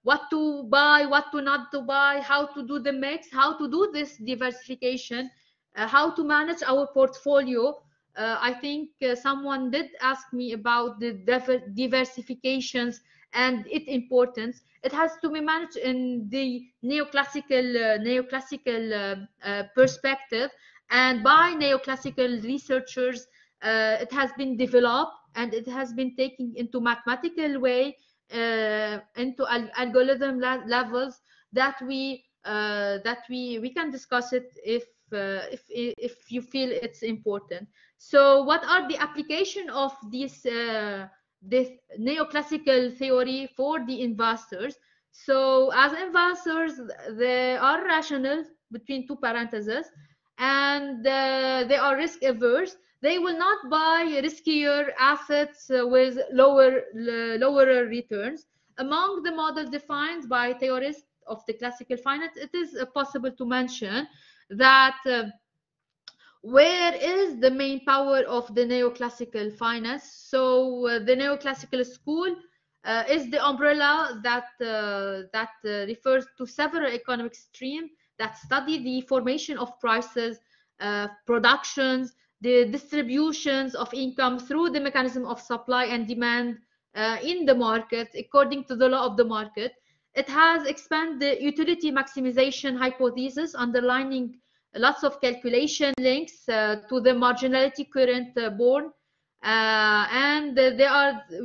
What to buy, what to not to buy, how to do the mix, how to do this diversification, how to manage our portfolio. I think someone did ask me about the diversifications and its importance. It has to be managed in the neoclassical perspective, and by neoclassical researchers. It has been developed and it has been taken into mathematical way, into algorithm levels that we can discuss it if you feel it's important. So what are the application of this neoclassical theory for the investors? So as investors, they are rational between two parentheses, and they are risk averse. They will not buy riskier assets with lower returns. Among the models defined by theorists of the classical finance, it is possible to mention that where is the main power of the neoclassical finance? So the neoclassical school is the umbrella that refers to several economic streams that study the formation of prices, productions, the distributions of income through the mechanism of supply and demand in the market according to the law of the market. It has expanded the utility maximization hypothesis, underlining lots of calculation links to the marginality current born. And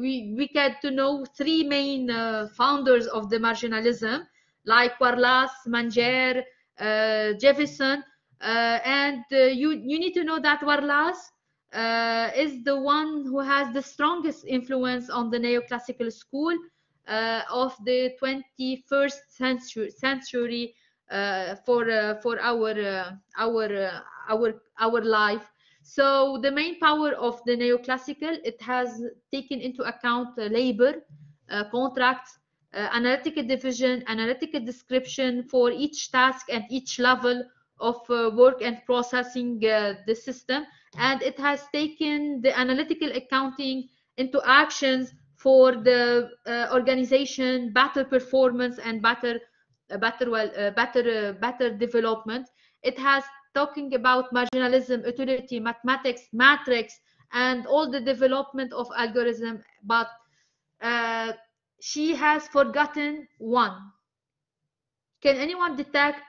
we get to know three main founders of the marginalism, like Warlas, Manger, Jefferson. And you need to know that Warlas is the one who has the strongest influence on the neoclassical school of the 21st century for our life. So the main power of the neoclassical, it has taken into account labor, contracts, analytical division, analytical description for each task and each level of work and processing the system, and it has taken the analytical accounting into actions for the organization, better performance, and better development. It has talking about marginalism, utility, mathematics, matrix, and all the development of algorithm, but she has forgotten one. Can anyone detect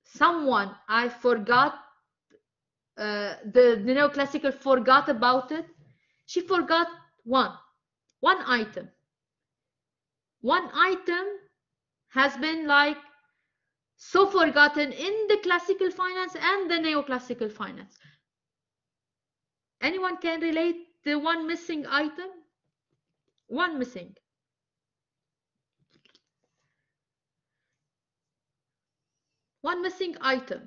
someone I forgot? The neoclassical forgot about it. She forgot one item. One item has been like so forgotten in the classical finance and the neoclassical finance. Anyone can relate the one missing item? One missing. one missing item.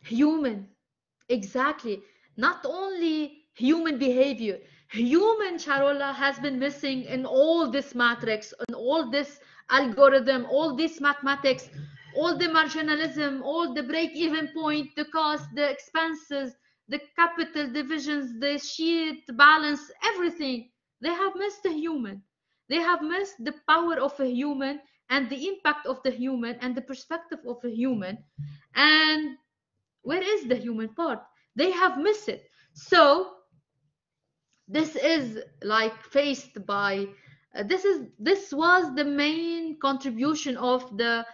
Human, exactly. Not only human behavior, human, Sharola, has been missing in all this matrix, in all this algorithm, all this mathematics, all the marginalism, all the break-even point, the cost, the expenses, the capital divisions, the sheet balance, everything. They have missed the human. They have missed the power of a human and the impact of the human and the perspective of a human. And where is the human part? They have missed it. So this is like faced by this was the main contribution of the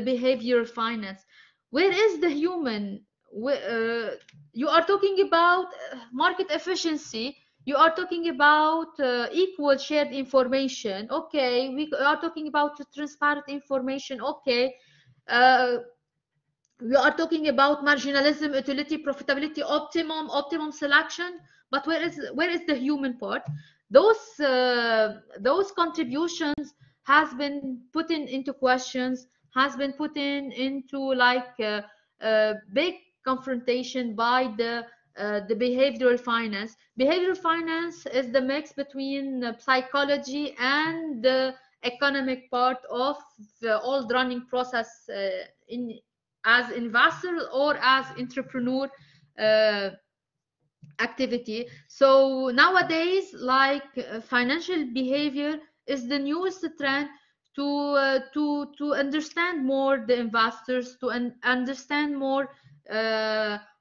behavioral finance. Where is the human? You are talking about market efficiency. You are talking about equal shared information. Okay, we are talking about transparent information. Okay. We are talking about marginalism, utility, profitability, optimum selection, but where is the human part? Those contributions has been put into questions, has been put into like big confrontation by the behavioral finance. Behavioral finance is the mix between psychology and the economic part of the all running process as investor or as entrepreneur activity. So nowadays, like financial behavior is the newest trend to understand more the investors, to understand more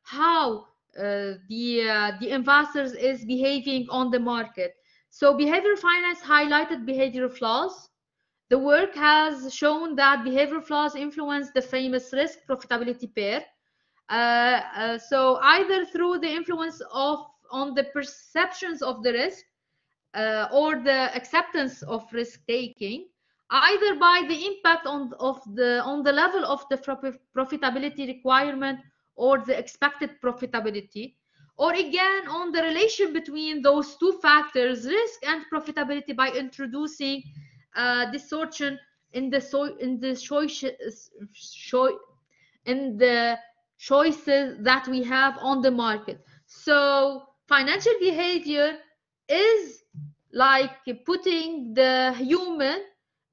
how the investors is behaving on the market. So behavioral finance highlighted behavioral flaws. The work has shown that behavioral flaws influence the famous risk profitability pair. So either through the influence on the perceptions of the risk or the acceptance of risk taking, either by the impact on the level of the profitability requirement or the expected profitability, or again on the relation between those two factors, risk and profitability, by introducing distortion in the choices that we have on the market. So financial behavior is like putting the human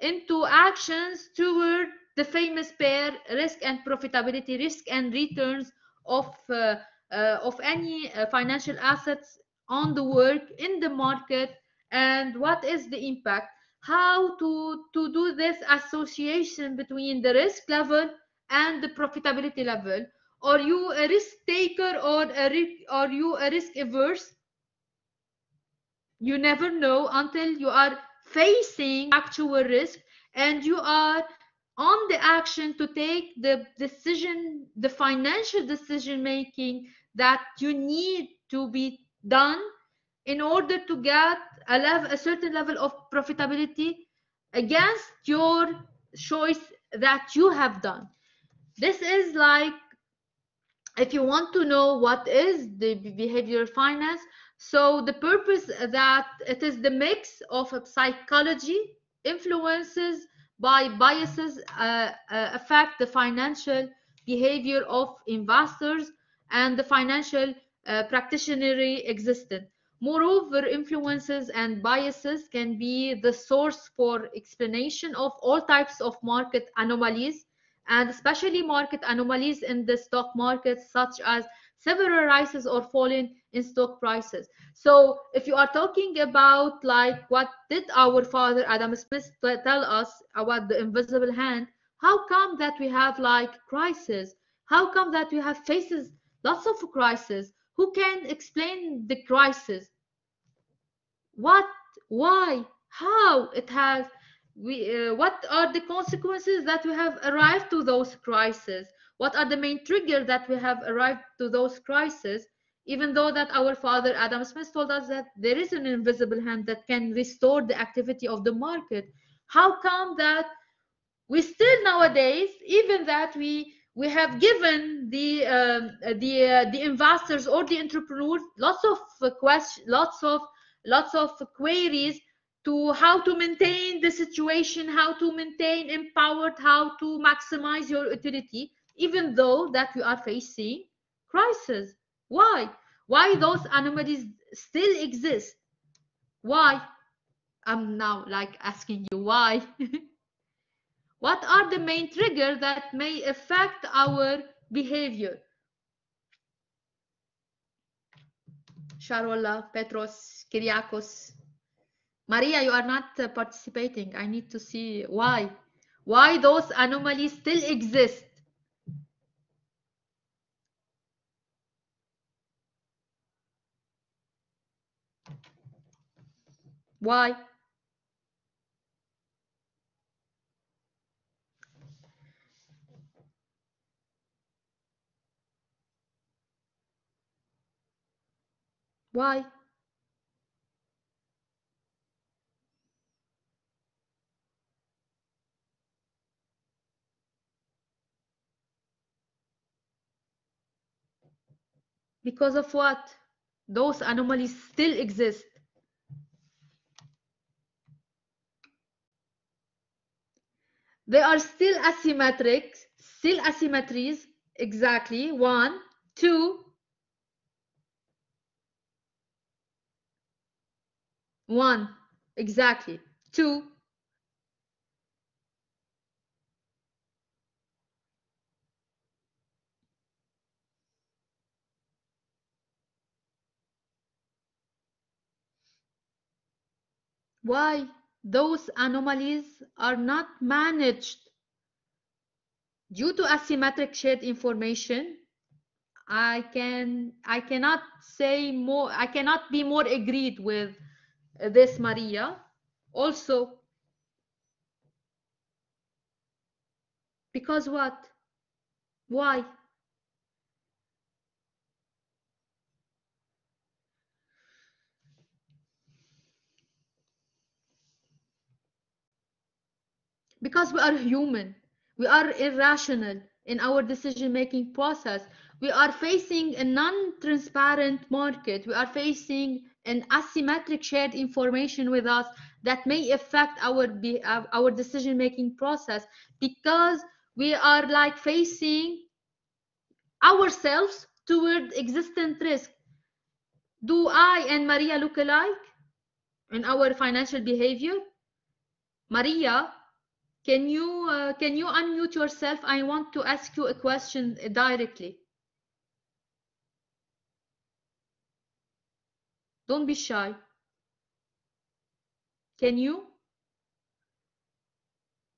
into actions toward the famous pair, risk and profitability, risk and returns of any financial assets on the work in the market, and what is the impact, how to do this association between the risk level and the profitability level. Are you a risk taker or are you a risk averse? You never know until you are facing actual risk and you are on the action to take the decision, the financial decision making that you need to be done in order to get a certain level of profitability against your choice that you have done. This is like, if you want to know what is the behavioral finance, so the purpose that it is the mix of psychology, influences by biases affect the financial behavior of investors and the financial practitioner existence. Moreover, influences and biases can be the source for explanation of all types of market anomalies, and especially market anomalies in the stock market, such as several rises or falling in stock prices. So if you are talking about like what did our father Adam Smith tell us about the invisible hand, how come that we have like crisis? How come that we have faces lots of crises? Who can explain the crisis? What, why, how it has, what are the consequences that we have arrived to those crises? What are the main triggers that we have arrived to those crises? Even though that our father Adam Smith told us that there is an invisible hand that can restore the activity of the market, how come that we still nowadays, even that we have given the investors or the entrepreneurs lots of questions, lots of lots of queries to how to maintain the situation, how to maintain empowered, how to maximize your utility, even though that we are facing crisis. Why? Why those anomalies still exist? Why? I'm now like asking you why. What are the main triggers that may affect our behavior? Sharola, Petros, Kyriakos. Maria, you are not participating. I need to see why. Why those anomalies still exist? Why? Why? Because of what? Those anomalies still exist. They are still asymmetric, still asymmetries, exactly. 1, 2, 1, exactly. 2, why those anomalies are not managed due to asymmetric shared information? I cannot say more. I cannot be more agreed with this, Maria. Also, because what? Why? Because we are human. We are irrational in our decision-making process. We are facing a non-transparent market. We are facing an asymmetric shared information with us that may affect our decision-making process, because we are like facing ourselves toward existent risk. Do I and Maria look alike in our financial behavior? Maria, can you unmute yourself? I want to ask you a question directly. Don't be shy. Can you?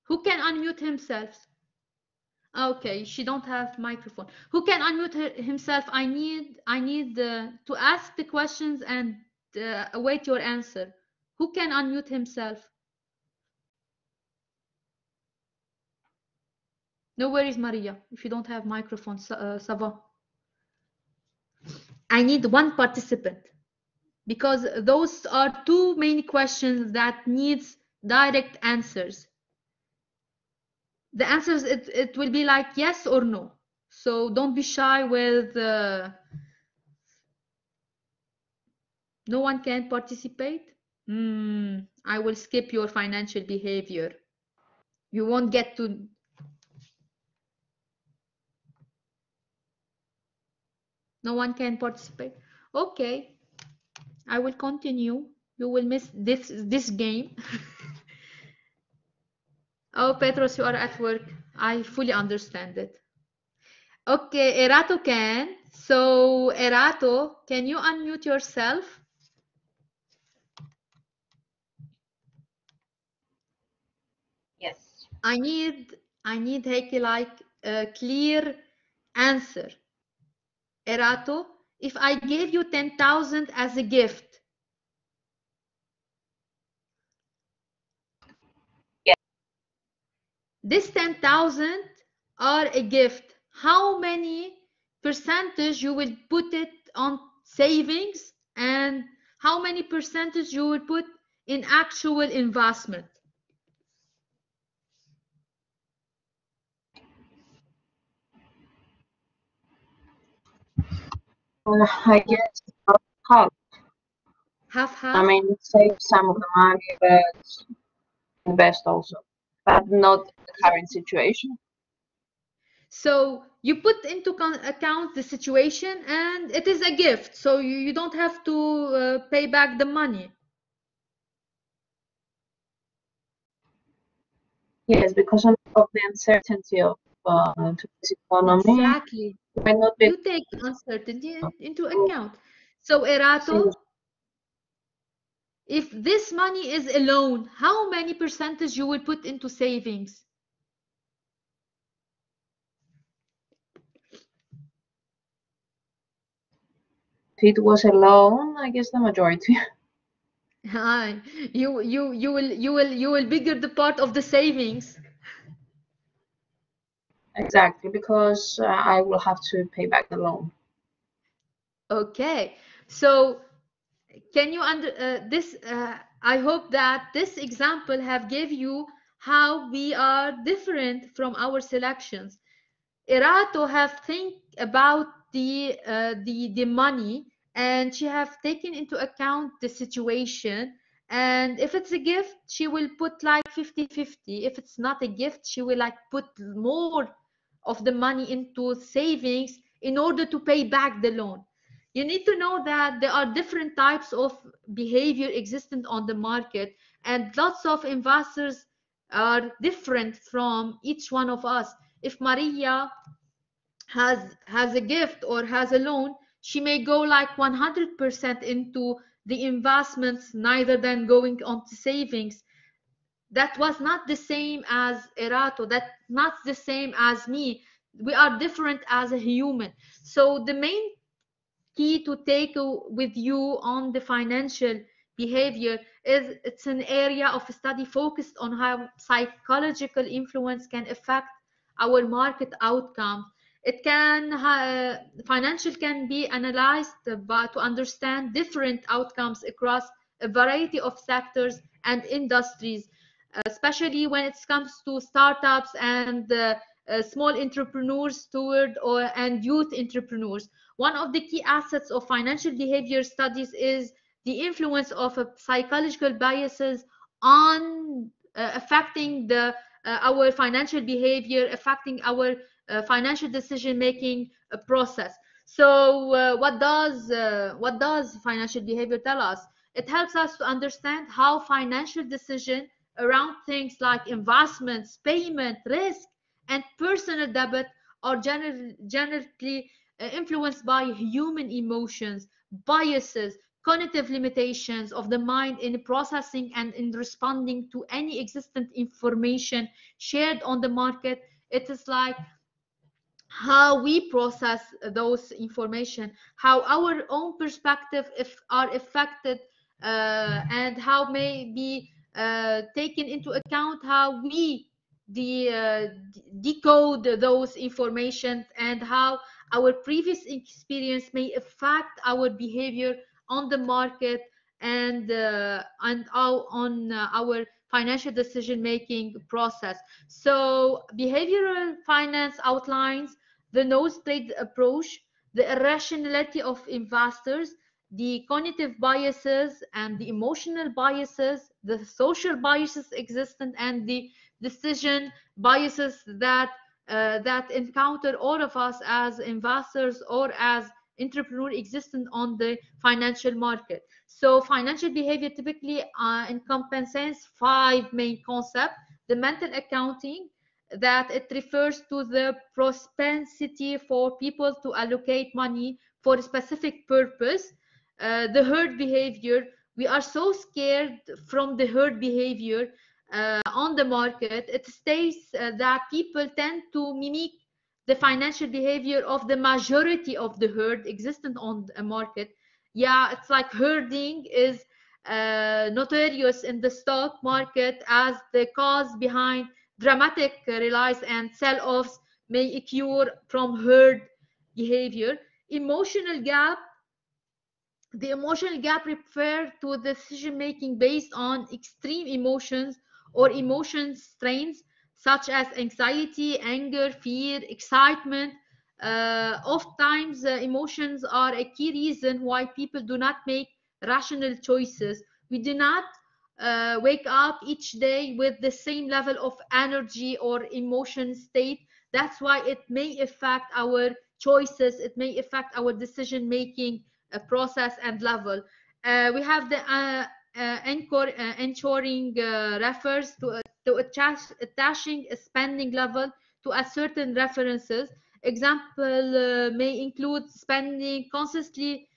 Who can unmute himself? Okay, she don't have microphone. Who can unmute himself? I need to ask the questions and await your answer. Who can unmute himself? No worries, Maria. If you don't have microphone, ça va. I need one participant, because those are too many questions that needs direct answers. The answers, it will be like yes or no. So don't be shy with no one can participate. I will skip your financial behavior. You won't get to. No one can participate. Okay, I will continue. You will miss this game. Oh, Petros, you are at work. I fully understand it. Okay, Erato can. So, Erato, can you unmute yourself? Yes. I need Heike like a clear answer. Erato, if I gave you 10,000 as a gift. Yes. This 10,000 are a gift. How many percentage you will put it on savings, and how many percentage you will put in actual investment? I guess half. I mean, save some of the money, but invest also, but not the current situation. So you put into account the situation, and it is a gift, so you don't have to pay back the money. Yes, because of the uncertainty of today's economy. Exactly. Might not be. You take uncertainty into account. So Erato, if this money is a loan, how many percentage you will put into savings? If it was a loan, I guess the majority. You will bigger the part of the savings. Exactly, because I will have to pay back the loan. Okay, so can you I hope that this example have gave you how we are different from our selections. Erato have think about the money, and she have taken into account the situation, and if it's a gift she will put like 50-50. If it's not a gift, she will like put more of the money into savings in order to pay back the loan. You need to know that there are different types of behavior existent on the market, and lots of investors are different from each one of us. If Maria has a gift or has a loan, she may go like 100% into the investments rather than going on to savings. That was not the same as Erato. That's not the same as me. We are different as a human. So the main key to take with you on the financial behavior is it's an area of study focused on how psychological influence can affect our market outcomes. It can financial can be analyzed to understand different outcomes across a variety of sectors and industries, especially when it comes to startups and small entrepreneurs and youth entrepreneurs. One of the key assets of financial behavior studies is the influence of psychological biases on affecting our financial behavior, affecting our financial decision-making process. So what does financial behavior tell us? It helps us to understand how financial decisions around things like investments, payment, risk, and personal debt are generally influenced by human emotions, biases, cognitive limitations of the mind in processing and in responding to any existent information shared on the market. It is like how we process those information, how our own perspective are affected, and how may be taken into account how we decode those information, and how our previous experience may affect our behavior on the market and on our financial decision making process. So behavioral finance outlines the nosebleed approach, the irrationality of investors, the cognitive biases and the emotional biases, the social biases existent, and the decision biases that encounter all of us as investors or as entrepreneur existent on the financial market. So financial behavior typically encompasses 5 main concepts: the mental accounting, that it refers to the propensity for people to allocate money for a specific purpose. The herd behavior, we are so scared from the herd behavior on the market. It states that people tend to mimic the financial behavior of the majority of the herd existent on a market. Yeah, it's like herding is notorious in the stock market as the cause behind dramatic rallies and sell-offs may occur from herd behavior. Emotional gap, the emotional gap refers to decision making based on extreme emotions or emotion strains such as anxiety, anger, fear, excitement. Oftentimes emotions are a key reason why people do not make rational choices. We do not wake up each day with the same level of energy or emotion state. That's why it may affect our choices, it may affect our decision making process and level. We have the ensuring refers to attaching a spending level to a certain references. Example may include spending consistently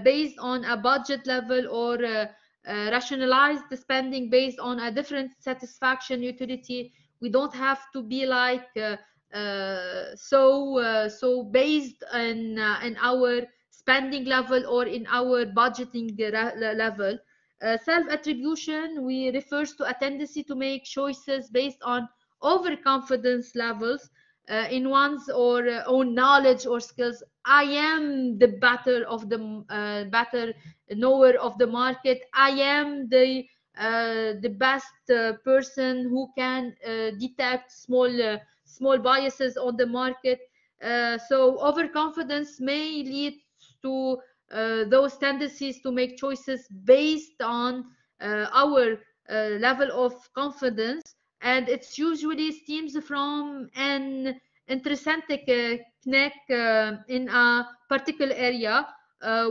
based on a budget level, or rationalize the spending based on a different satisfaction utility. We don't have to be like so based on our spending level or in our budgeting level. Self-attribution refers to a tendency to make choices based on overconfidence levels in one's or own knowledge or skills. I am the better better knower of the market. I am the best person who can detect small biases on the market. So overconfidence may lead to those tendencies to make choices based on our level of confidence, and it's usually stems from an intrinsic knack in a particular area.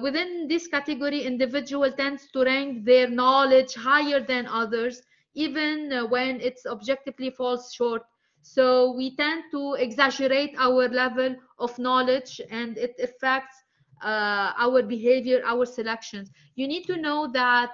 Within this category, individual tends to rank their knowledge higher than others, even when it's objectively falls short. So we tend to exaggerate our level of knowledge, and it affects our behavior, our selections. You need to know that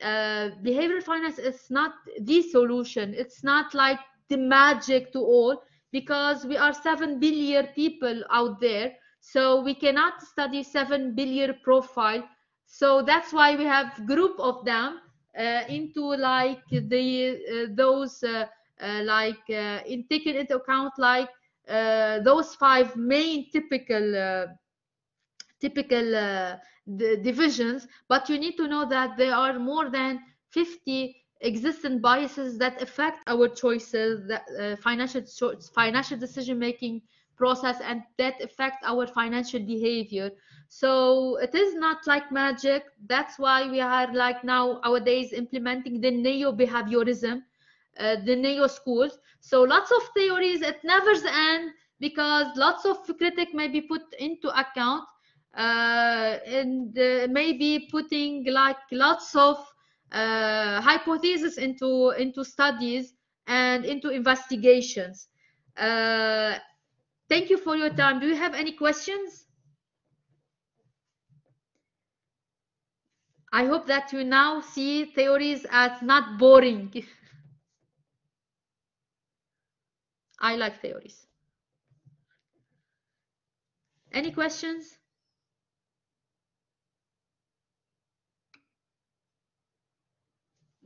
behavioral finance is not the solution. It's not like the magic to all, because we are 7 billion people out there, so we cannot study 7 billion profile. So that's why we have group of them into like those in taken into account like those 5 main typical divisions. But you need to know that there are more than 50 existent biases that affect our choices, that financial decision making process, and that affect our financial behavior. So it is not like magic. That's why we are like nowadays implementing the neo behaviorism, the neo schools. So lots of theories, it never ends, because lots of critic may be put into account, and maybe putting like lots of hypotheses into studies and into investigations. Thank you for your time. Do you have any questions? I hope that you now see theories as not boring. I like theories. Any questions?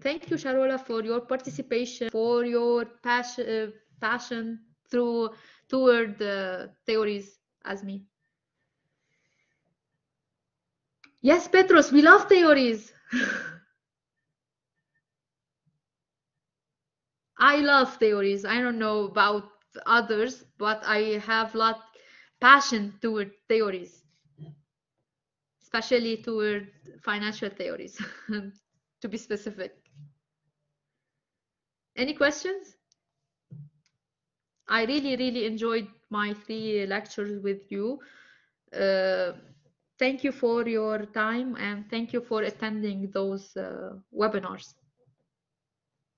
Thank you, Sharola, for your participation, for your passion toward theories as me. Yes, Petros, we love theories. I love theories. I don't know about others, but I have a lot passion toward theories, especially toward financial theories, to be specific. Any questions? I really enjoyed my 3 lectures with you. Thank you for your time, and thank you for attending those webinars.